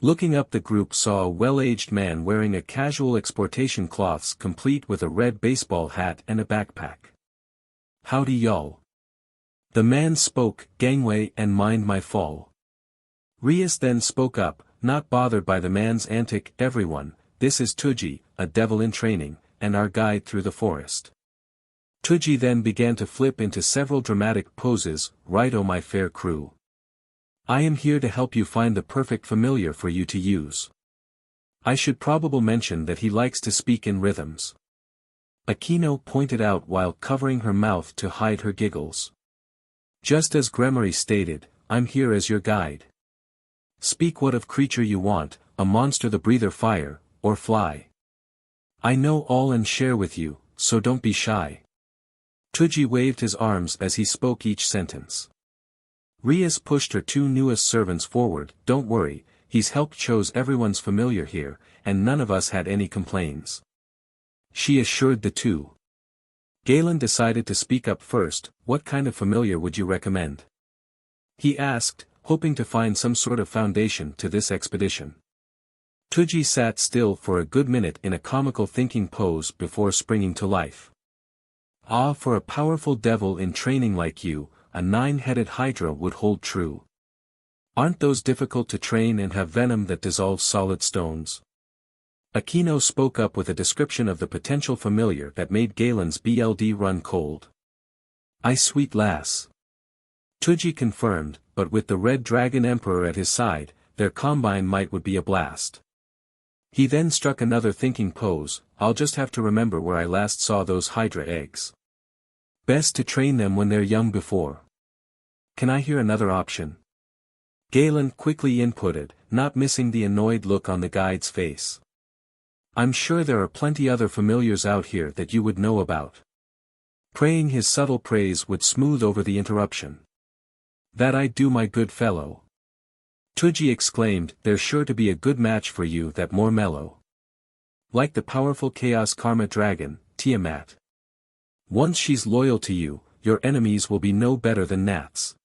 Looking up, the group saw a well-aged man wearing a casual exportation cloths complete with a red baseball hat and a backpack. Howdy y'all. The man spoke, gangway and mind my fall. Rias then spoke up, not bothered by the man's antic, everyone, this is Tuji, a devil in training, and our guide through the forest. Tuji then began to flip into several dramatic poses, right, oh my fair crew. I am here to help you find the perfect familiar for you to use. I should probably mention that he likes to speak in rhythms. Akino pointed out while covering her mouth to hide her giggles. Just as Gremory stated, I'm here as your guide. Speak what of creature you want, a monster, the breather fire, or fly. I know all and share with you, so don't be shy. Tuji waved his arms as he spoke each sentence. Rias pushed her two newest servants forward. Don't worry, he's helped chose everyone's familiar here, and none of us had any complaints. She assured the two. Galen decided to speak up first. What kind of familiar would you recommend? He asked, hoping to find some sort of foundation to this expedition. Tuji sat still for a good minute in a comical thinking pose before springing to life. Ah, for a powerful devil in training like you, a 9-headed hydra would hold true. Aren't those difficult to train and have venom that dissolves solid stones? Akino spoke up with a description of the potential familiar that made Galen's BLD run cold. I sweet lass. Tuji confirmed, but with the Red Dragon Emperor at his side, their combine might would be a blast. He then struck another thinking pose, I'll just have to remember where I last saw those Hydra eggs. Best to train them when they're young before. Can I hear another option? Galen quickly inputted, not missing the annoyed look on the guide's face. I'm sure there are plenty other familiars out here that you would know about. Praying his subtle praise would smooth over the interruption. That I do, my good fellow. Tuji exclaimed, there's sure to be a good match for you that more mellow. Like the powerful Chaos Karma Dragon, Tiamat. Once she's loyal to you, your enemies will be no better than gnats.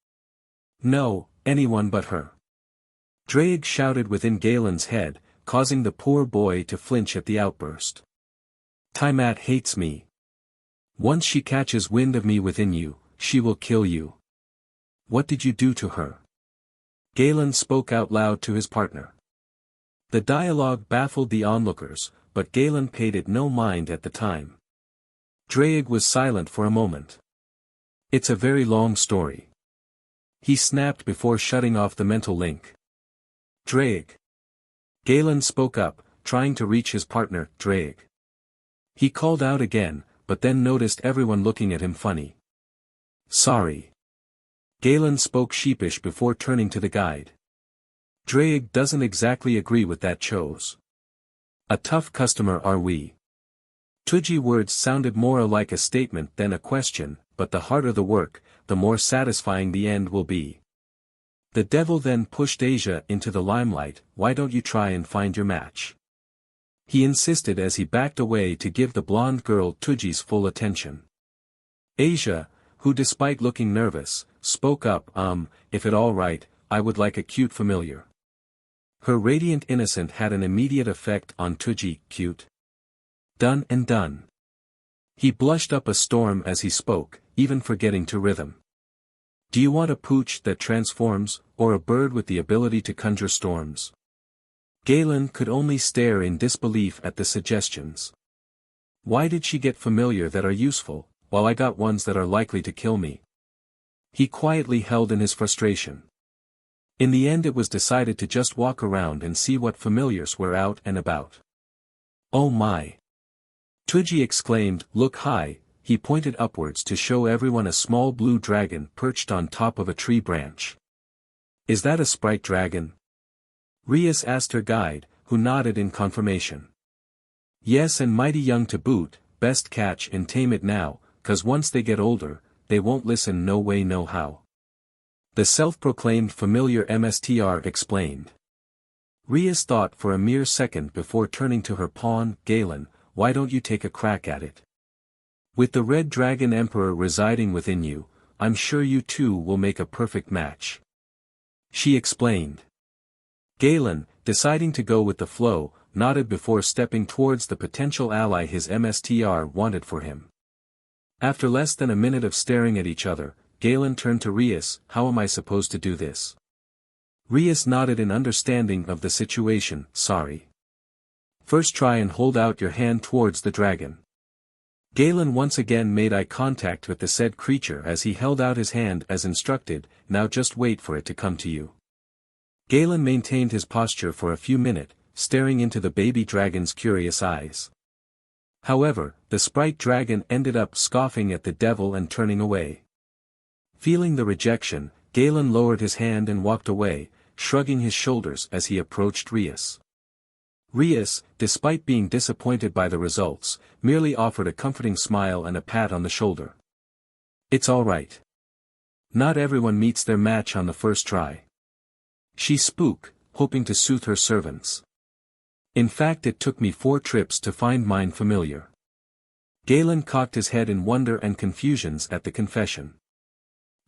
No, anyone but her. Drake shouted within Galen's head, causing the poor boy to flinch at the outburst. Tiamat hates me. Once she catches wind of me within you, she will kill you. What did you do to her? Galen spoke out loud to his partner. The dialogue baffled the onlookers, but Galen paid it no mind at the time. Drake was silent for a moment. It's a very long story. He snapped before shutting off the mental link. Drake. Galen spoke up, trying to reach his partner, Drake. He called out again, but then noticed everyone looking at him funny. Sorry. Galen spoke sheepish before turning to the guide. Drake doesn't exactly agree with that chose. A tough customer are we. Tuji words sounded more like a statement than a question, but the harder the work, the more satisfying the end will be. The devil then pushed Asia into the limelight, why don't you try and find your match? He insisted as he backed away to give the blonde girl Tuji's full attention. Asia, who despite looking nervous, spoke up, if it all right, I would like a cute familiar. Her radiant innocence had an immediate effect on Tuji, cute. Done and done. He blushed up a storm as he spoke, even forgetting to rhythm. Do you want a pooch that transforms, or a bird with the ability to conjure storms? Galen could only stare in disbelief at the suggestions. Why did she get familiar that are useful, while I got ones that are likely to kill me? He quietly held in his frustration. In the end it was decided to just walk around and see what familiars were out and about. Oh my! Tuji exclaimed, look high. He pointed upwards to show everyone a small blue dragon perched on top of a tree branch. Is that a sprite dragon? Rias asked her guide, who nodded in confirmation. Yes, and mighty young to boot, best catch and tame it now, 'cause once they get older, they won't listen no way no how. The self-proclaimed familiar MSTR explained. Rias thought for a mere second before turning to her pawn, Galen, why don't you take a crack at it? With the Red Dragon Emperor residing within you, I'm sure you two will make a perfect match. She explained. Galen, deciding to go with the flow, nodded before stepping towards the potential ally his MSTR wanted for him. After less than a minute of staring at each other, Galen turned to Rias, how am I supposed to do this? Rias nodded in understanding of the situation, sorry. First try and hold out your hand towards the dragon. Galen once again made eye contact with the said creature as he held out his hand as instructed, now just wait for it to come to you. Galen maintained his posture for a few minutes, staring into the baby dragon's curious eyes. However, the sprite dragon ended up scoffing at the devil and turning away. Feeling the rejection, Galen lowered his hand and walked away, shrugging his shoulders as he approached Rias. Rias, despite being disappointed by the results, merely offered a comforting smile and a pat on the shoulder. It's all right. Not everyone meets their match on the first try. She spoke, hoping to soothe her servants. In fact, it took me 4 trips to find mine familiar. Galen cocked his head in wonder and confusions at the confession.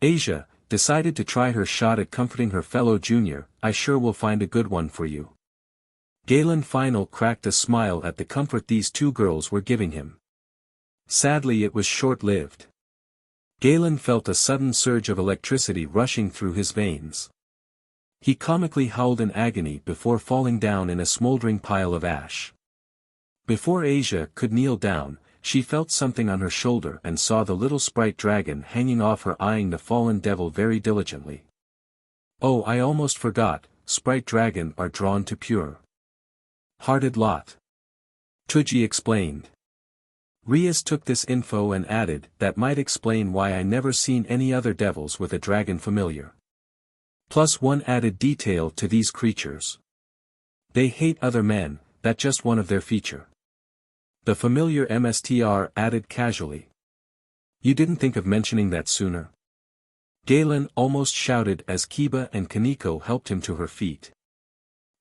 Asia, decided to try her shot at comforting her fellow junior, I sure will find a good one for you. Galen final cracked a smile at the comfort these two girls were giving him. Sadly it was short-lived. Galen felt a sudden surge of electricity rushing through his veins. He comically howled in agony before falling down in a smoldering pile of ash. Before Asia could kneel down, she felt something on her shoulder and saw the little sprite dragon hanging off her eyeing the fallen devil very diligently. Oh, I almost forgot, sprite dragon are drawn to pure hearted lot. Tuji explained. Rias took this info and added, that might explain why I never seen any other devils with a dragon familiar. Plus one added detail to these creatures. They hate other men, that's just one of their feature. The familiar MSTR added casually. You didn't think of mentioning that sooner? Galen almost shouted as Kiba and Kaneko helped him to her feet.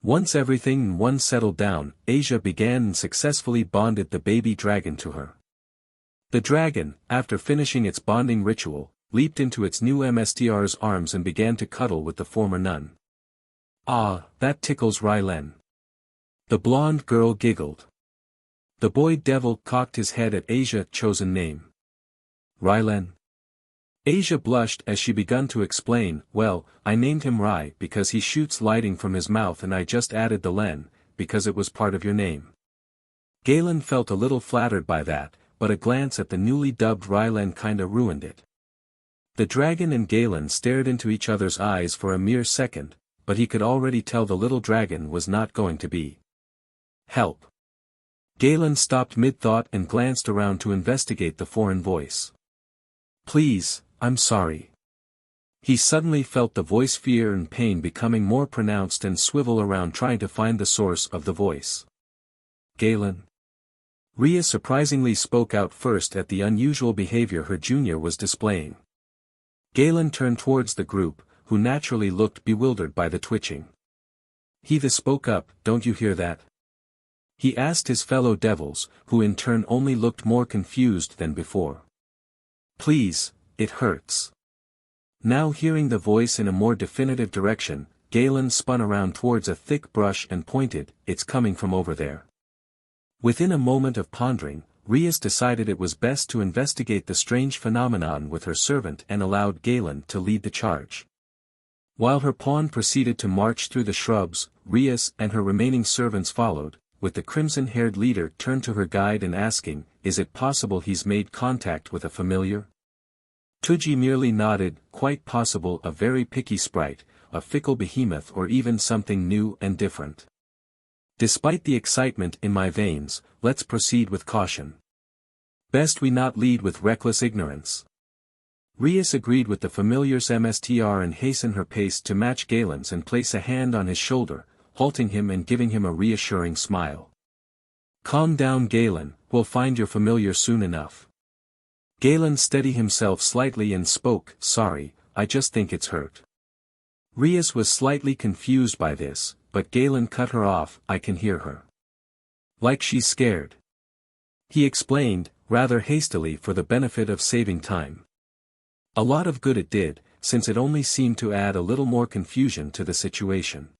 Once everything in one settled down, Asia began and successfully bonded the baby dragon to her. The dragon, after finishing its bonding ritual, leaped into its new MSTR's arms and began to cuddle with the former nun. Ah, that tickles Rylen. The blonde girl giggled. The boy devil cocked his head at Asia's chosen name. Rylen. Asia blushed as she began to explain, well, I named him Rai because he shoots lighting from his mouth and I just added the Len, because it was part of your name. Galen felt a little flattered by that, but a glance at the newly dubbed Rylen kinda ruined it. The dragon and Galen stared into each other's eyes for a mere second, but he could already tell the little dragon was not going to be. Help. Galen stopped mid-thought and glanced around to investigate the foreign voice. Please, I'm sorry. He suddenly felt the voice fear and pain becoming more pronounced and swivel around trying to find the source of the voice. Galen. Ria surprisingly spoke out first at the unusual behavior her junior was displaying. Galen turned towards the group, who naturally looked bewildered by the twitching. He spoke up, don't you hear that? He asked his fellow devils, who in turn only looked more confused than before. Please, it hurts. Now hearing the voice in a more definitive direction, Galen spun around towards a thick brush and pointed, it's coming from over there. Within a moment of pondering, Rias decided it was best to investigate the strange phenomenon with her servant and allowed Galen to lead the charge. While her pawn proceeded to march through the shrubs, Rias and her remaining servants followed, with the crimson-haired leader turned to her guide and asking, is it possible he's made contact with a familiar? Tuji merely nodded, quite possible a very picky sprite, a fickle behemoth or even something new and different. Despite the excitement in my veins, let's proceed with caution. Best we not lead with reckless ignorance. Rias agreed with the familiar's MSTR and hastened her pace to match Galen's and place a hand on his shoulder, halting him and giving him a reassuring smile. Calm down Galen, we'll find your familiar soon enough. Galen steadied himself slightly and spoke, sorry, I just think it's hurt. Rias was slightly confused by this, but Galen cut her off, I can hear her. Like she's scared. He explained, rather hastily for the benefit of saving time. A lot of good it did, since it only seemed to add a little more confusion to the situation.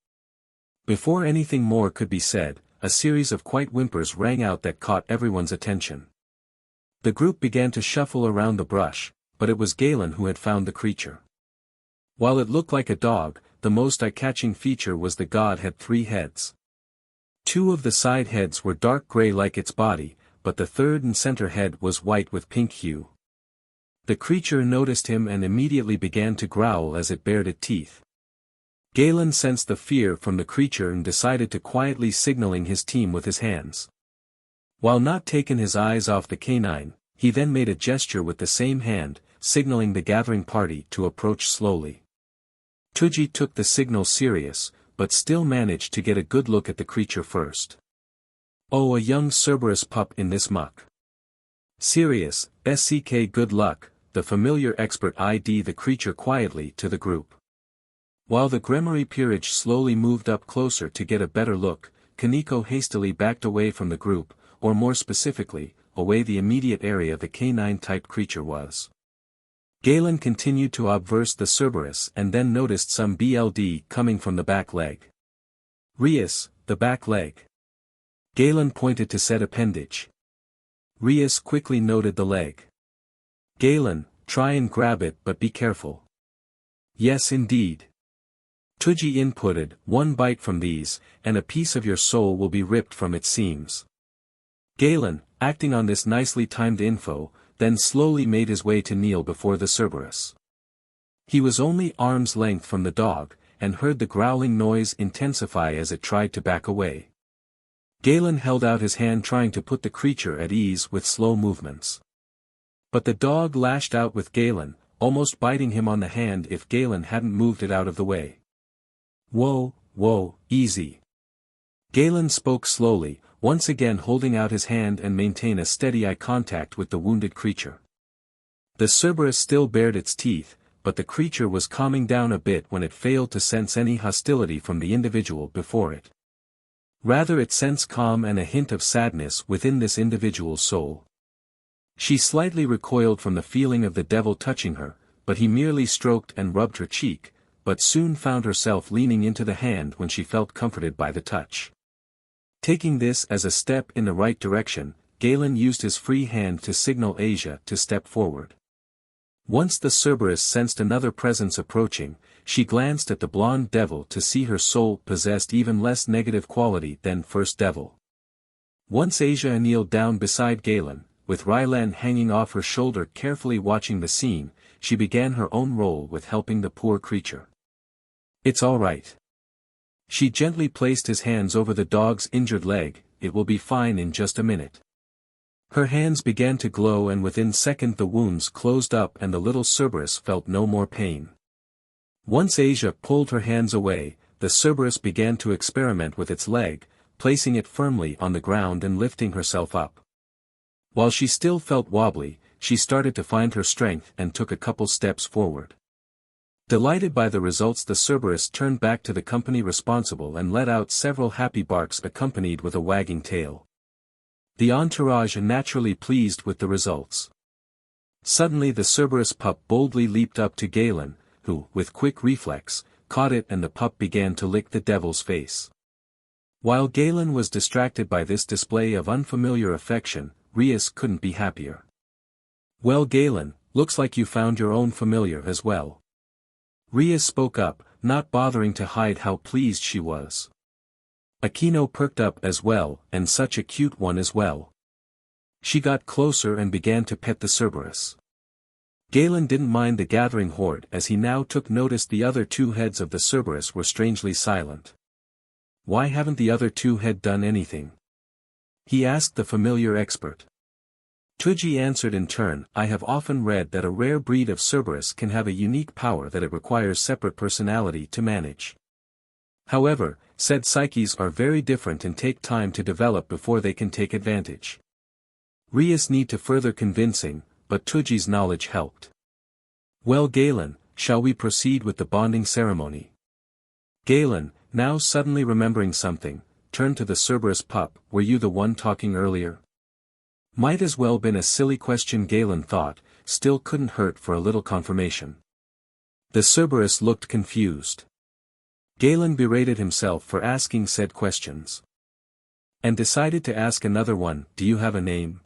Before anything more could be said, a series of quiet whimpers rang out that caught everyone's attention. The group began to shuffle around the brush, but it was Galen who had found the creature. While it looked like a dog, the most eye-catching feature was the god had 3 heads. 2 of the side heads were dark gray like its body, but the third and center head was white with pink hue. The creature noticed him and immediately began to growl as it bared its teeth. Galen sensed the fear from the creature and decided to quietly signaling his team with his hands. While not taking his eyes off the canine, he then made a gesture with the same hand, signaling the gathering party to approach slowly. Tuji took the signal serious, but still managed to get a good look at the creature first. Oh, a young Cerberus pup in this muck. Serious, SCK good luck, the familiar expert ID the creature quietly to the group. While the Gremory peerage slowly moved up closer to get a better look, Kaneko hastily backed away from the group, or more specifically, away the immediate area the canine-type creature was. Galen continued to obverse the Cerberus and then noticed some BLD coming from the back leg. Rias, the back leg. Galen pointed to said appendage. Rias quickly noted the leg. Galen, try and grab it but be careful. Yes indeed. Tuji inputted, 1 bite from these, and a piece of your soul will be ripped from its seams. Galen, acting on this nicely timed info, then slowly made his way to kneel before the Cerberus. He was only arm's length from the dog, and heard the growling noise intensify as it tried to back away. Galen held out his hand trying to put the creature at ease with slow movements. But the dog lashed out with Galen, almost biting him on the hand if Galen hadn't moved it out of the way. "Whoa, whoa, easy." Galen spoke slowly, once again holding out his hand and maintain a steady eye contact with the wounded creature. The Cerberus still bared its teeth, but the creature was calming down a bit when it failed to sense any hostility from the individual before it. Rather it sensed calm and a hint of sadness within this individual's soul. She slightly recoiled from the feeling of the devil touching her, but he merely stroked and rubbed her cheek, but soon found herself leaning into the hand when she felt comforted by the touch. Taking this as a step in the right direction, Galen used his free hand to signal Asia to step forward. Once the Cerberus sensed another presence approaching, she glanced at the blonde devil to see her soul possessed even less negative quality than first devil. Once Asia kneeled down beside Galen, with Rylan hanging off her shoulder carefully watching the scene, she began her own role with helping the poor creature. "It's all right." She gently placed his hands over the dog's injured leg, "It will be fine in just a minute." Her hands began to glow and within seconds the wounds closed up and the little Cerberus felt no more pain. Once Asia pulled her hands away, the Cerberus began to experiment with its leg, placing it firmly on the ground and lifting herself up. While she still felt wobbly, she started to find her strength and took a couple steps forward. Delighted by the results, the Cerberus turned back to the company responsible and let out several happy barks accompanied with a wagging tail. The entourage naturally pleased with the results. Suddenly the Cerberus pup boldly leaped up to Galen, who, with quick reflex, caught it and the pup began to lick the devil's face. While Galen was distracted by this display of unfamiliar affection, Rias couldn't be happier. "Well Galen, looks like you found your own familiar as well." Rias spoke up, not bothering to hide how pleased she was. Aquino perked up as well, and such a cute one as well. She got closer and began to pet the Cerberus. Galen didn't mind the gathering horde as he now took notice the other two heads of the Cerberus were strangely silent. "Why haven't the other two head done anything?" he asked the familiar expert. Tuji answered in turn, "I have often read that a rare breed of Cerberus can have a unique power that it requires separate personality to manage. However, said psyches are very different and take time to develop before they can take advantage." Rias need to further convincing, but Tuji's knowledge helped. "Well Galen, shall we proceed with the bonding ceremony?" Galen, now suddenly remembering something, turned to the Cerberus pup, "Were you the one talking earlier?" Might as well been a silly question, Galen thought, still couldn't hurt for a little confirmation. The Cerberus looked confused. Galen berated himself for asking said questions. And decided to ask another one, "Do you have a name?"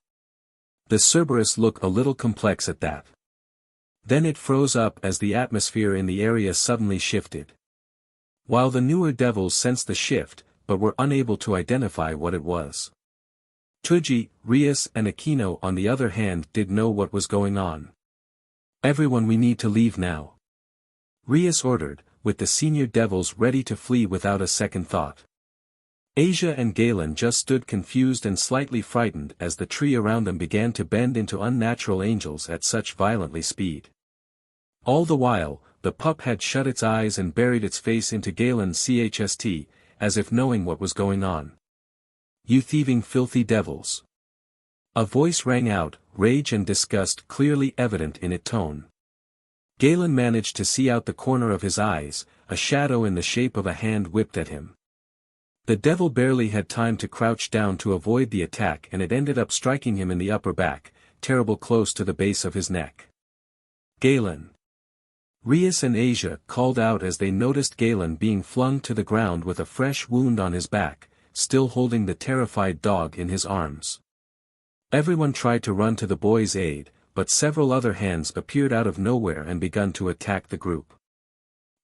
The Cerberus looked a little complex at that. Then it froze up as the atmosphere in the area suddenly shifted. While the newer devils sensed the shift, but were unable to identify what it was. Tuji, Rias and Aquino on the other hand did know what was going on. "Everyone, we need to leave now," Rias ordered, with the senior devils ready to flee without a second thought. Asia and Galen just stood confused and slightly frightened as the tree around them began to bend into unnatural angels at such violently speed. All the while, the pup had shut its eyes and buried its face into Galen's chest, as if knowing what was going on. "You thieving filthy devils!" A voice rang out, rage and disgust clearly evident in its tone. Galen managed to see out the corner of his eyes, a shadow in the shape of a hand whipped at him. The devil barely had time to crouch down to avoid the attack and it ended up striking him in the upper back, terrible close to the base of his neck. "Galen!" Rias and Asia called out as they noticed Galen being flung to the ground with a fresh wound on his back, still holding the terrified dog in his arms. Everyone tried to run to the boy's aid, but several other hands appeared out of nowhere and begun to attack the group.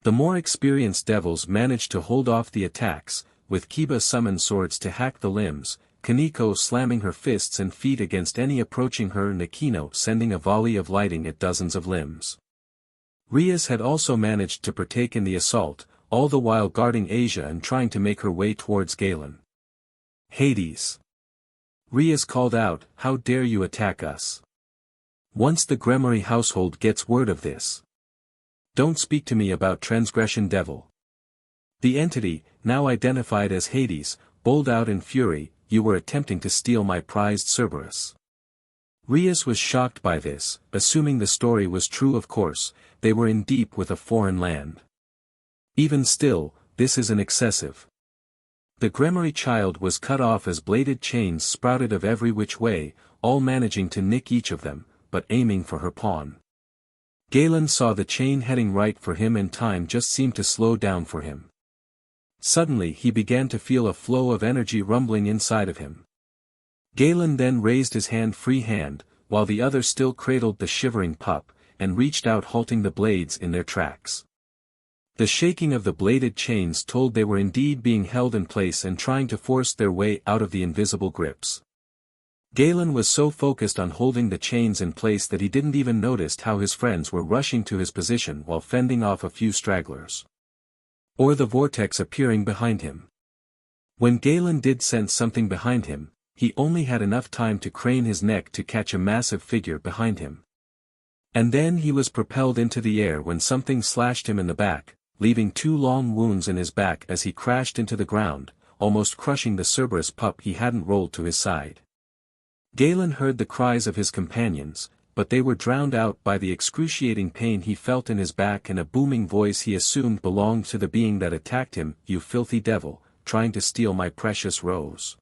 The more experienced devils managed to hold off the attacks, with Kiba summoned swords to hack the limbs, Kaneko slamming her fists and feet against any approaching her and Aquino sending a volley of lightning at dozens of limbs. Rias had also managed to partake in the assault, all the while guarding Asia and trying to make her way towards Galen. Hades! Rias called out, "How dare you attack us? Once the Gremory household gets word of this. Don't speak to me about transgression, devil." The entity, now identified as Hades, bowled out in fury, "You were attempting to steal my prized Cerberus." Rias was shocked by this, assuming the story was true. Of course, they were in deep with a foreign land. Even still, this is an excessive. The Gremory child was cut off as bladed chains sprouted of every which way, all managing to nick each of them, but aiming for her pawn. Galen saw the chain heading right for him and time just seemed to slow down for him. Suddenly he began to feel a flow of energy rumbling inside of him. Galen then raised his free hand, while the other still cradled the shivering pup, and reached out halting the blades in their tracks. The shaking of the bladed chains told they were indeed being held in place and trying to force their way out of the invisible grips. Galen was so focused on holding the chains in place that he didn't even notice how his friends were rushing to his position while fending off a few stragglers. Or the vortex appearing behind him. When Galen did sense something behind him, he only had enough time to crane his neck to catch a massive figure behind him. And then he was propelled into the air when something slashed him in the back, leaving 2 long wounds in his back as he crashed into the ground, almost crushing the Cerberus pup he hadn't rolled to his side. Galen heard the cries of his companions, but they were drowned out by the excruciating pain he felt in his back and a booming voice he assumed belonged to the being that attacked him. "You filthy devil, trying to steal my precious rose."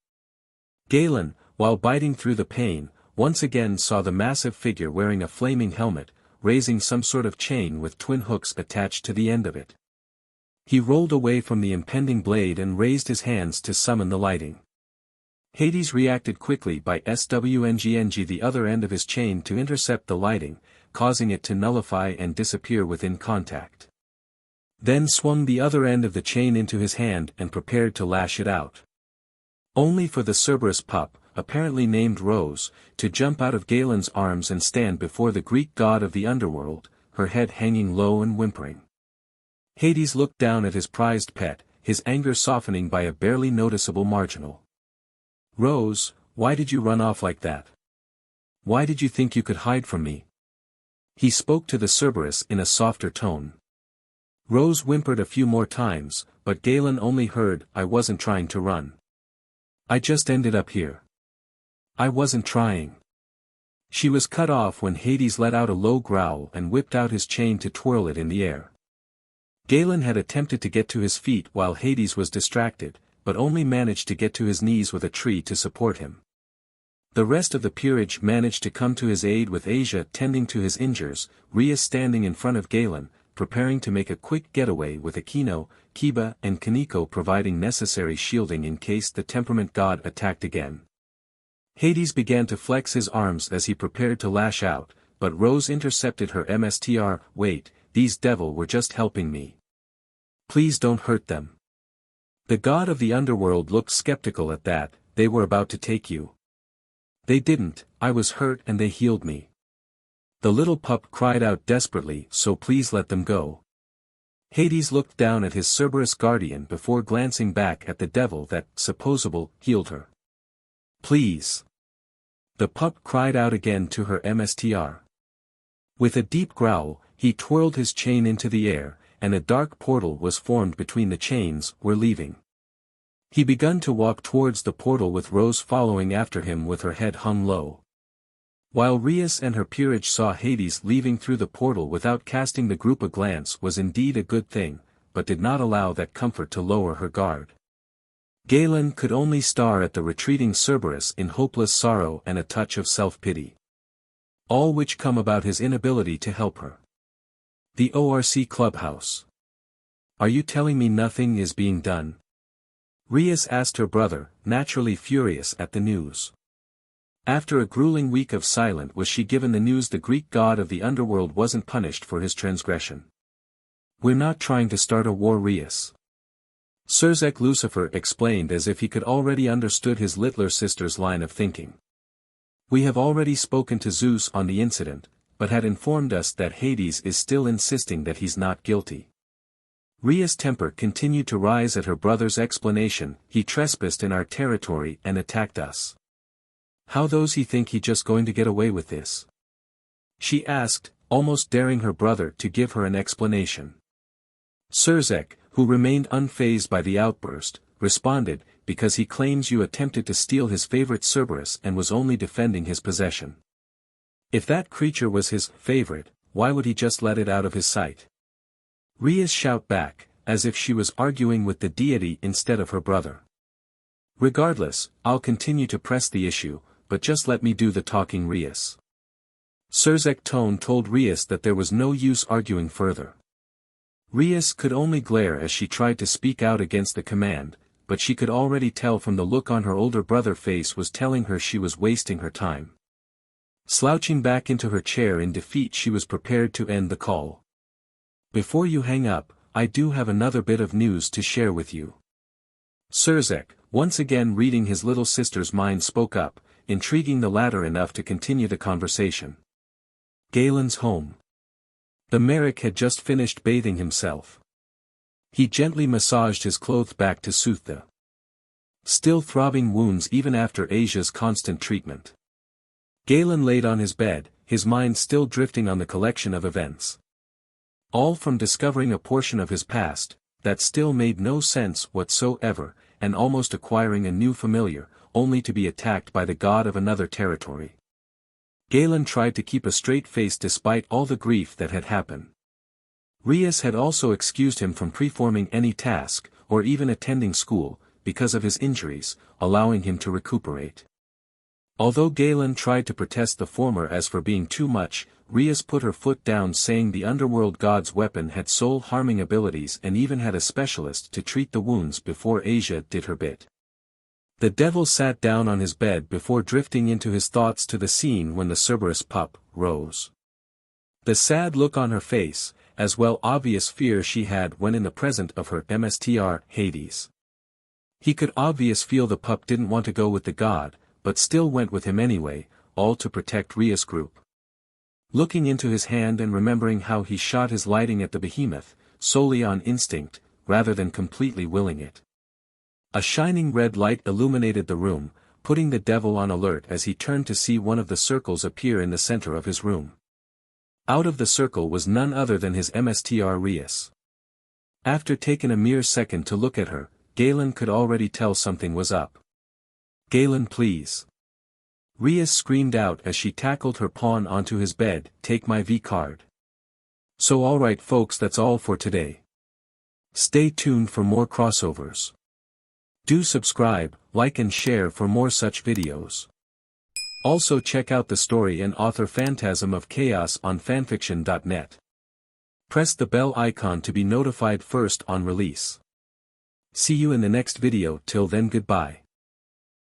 Galen, while biting through the pain, once again saw the massive figure wearing a flaming helmet, raising some sort of chain with twin hooks attached to the end of it. He rolled away from the impending blade and raised his hands to summon the lighting. Hades reacted quickly by swnging the other end of his chain to intercept the lighting, causing it to nullify and disappear within contact. Then swung the other end of the chain into his hand and prepared to lash it out. Only for the Cerberus pup, apparently named Rose, to jump out of Galen's arms and stand before the Greek god of the underworld, her head hanging low and whimpering. Hades looked down at his prized pet, his anger softening by a barely noticeable marginal. "Rose, why did you run off like that? Why did you think you could hide from me?" He spoke to the Cerberus in a softer tone. Rose whimpered a few more times, but Galen only heard, "I wasn't trying to run. I just ended up here. I wasn't trying." She was cut off when Hades let out a low growl and whipped out his chain to twirl it in the air. Galen had attempted to get to his feet while Hades was distracted, but only managed to get to his knees with a tree to support him. The rest of the peerage managed to come to his aid with Asia tending to his injuries, Rias standing in front of Galen, preparing to make a quick getaway with Aquino, Kiba and Kaneko providing necessary shielding in case the temperament god attacked again. Hades began to flex his arms as he prepared to lash out, but Rose intercepted her MSTR, "Wait, these devil were just helping me. Please don't hurt them." The god of the underworld looked skeptical at that. "They were about to take you." "They didn't, I was hurt and they healed me." The little pup cried out desperately, "So please let them go." Hades looked down at his Cerberus guardian before glancing back at the devil that, supposable, healed her. "Please." The pup cried out again to her MSTR. With a deep growl, he twirled his chain into the air, and a dark portal was formed between the chains. "We're leaving." He began to walk towards the portal with Rose following after him with her head hung low. While Rias and her peerage saw Hades leaving through the portal without casting the group a glance was indeed a good thing, but did not allow that comfort to lower her guard. Galen could only stare at the retreating Cerberus in hopeless sorrow and a touch of self-pity. All which come about his inability to help her. The ORC clubhouse. "Are you telling me nothing is being done?" Rias asked her brother, naturally furious at the news. After a grueling week of silence was she given the news the Greek god of the underworld wasn't punished for his transgression. "We're not trying to start a war, Rias." Sirzek Lucifer explained as if he could already understood his littler sister's line of thinking. "We have already spoken to Zeus on the incident, but had informed us that Hades is still insisting that he's not guilty." Rias' temper continued to rise at her brother's explanation. He trespassed in our territory and attacked us. How does he think he just going to get away with this? She asked, almost daring her brother to give her an explanation. Surzek, who remained unfazed by the outburst, responded, because he claims you attempted to steal his favorite Cerberus and was only defending his possession. If that creature was his favorite, why would he just let it out of his sight? Rias shout back, as if she was arguing with the deity instead of her brother. Regardless, I'll continue to press the issue, but just let me do the talking. Rias. Surzek's tone told Rias that there was no use arguing further. Rias could only glare as she tried to speak out against the command, but she could already tell from the look on her older brother's face was telling her she was wasting her time. Slouching back into her chair in defeat, she was prepared to end the call. Before you hang up, I do have another bit of news to share with you. Surzek, once again reading his little sister's mind, spoke up, intriguing the latter enough to continue the conversation. Galen's home. The Merrick had just finished bathing himself. He gently massaged his clothes back to soothe the still throbbing wounds even after Asia's constant treatment. Galen laid on his bed, his mind still drifting on the collection of events. All from discovering a portion of his past, that still made no sense whatsoever, and almost acquiring a new familiar, only to be attacked by the god of another territory. Galen tried to keep a straight face despite all the grief that had happened. Rias had also excused him from performing any task, or even attending school, because of his injuries, allowing him to recuperate. Although Galen tried to protest the former as for being too much, Rias put her foot down, saying the underworld god's weapon had soul-harming abilities and even had a specialist to treat the wounds before Asia did her bit. The devil sat down on his bed before drifting into his thoughts to the scene when the Cerberus pup rose. The sad look on her face, as well obvious fear she had when in the presence of her mstr, Hades. He could obviously feel the pup didn't want to go with the god, but still went with him anyway, all to protect Rias' group. Looking into his hand and remembering how he shot his lighting at the behemoth, solely on instinct, rather than completely willing it. A shining red light illuminated the room, putting the devil on alert as he turned to see one of the circles appear in the center of his room. Out of the circle was none other than his mstr Rias. After taking a mere second to look at her, Galen could already tell something was up. Galen, please. Rias screamed out as she tackled her pawn onto his bed, take my V card. So alright folks, that's all for today. Stay tuned for more crossovers. Do subscribe, like and share for more such videos. Also check out the story and author Phantasm of Chaos on FANFICTIONnet. Press the bell icon to be notified first on release. See you in the next video. Till then, goodbye.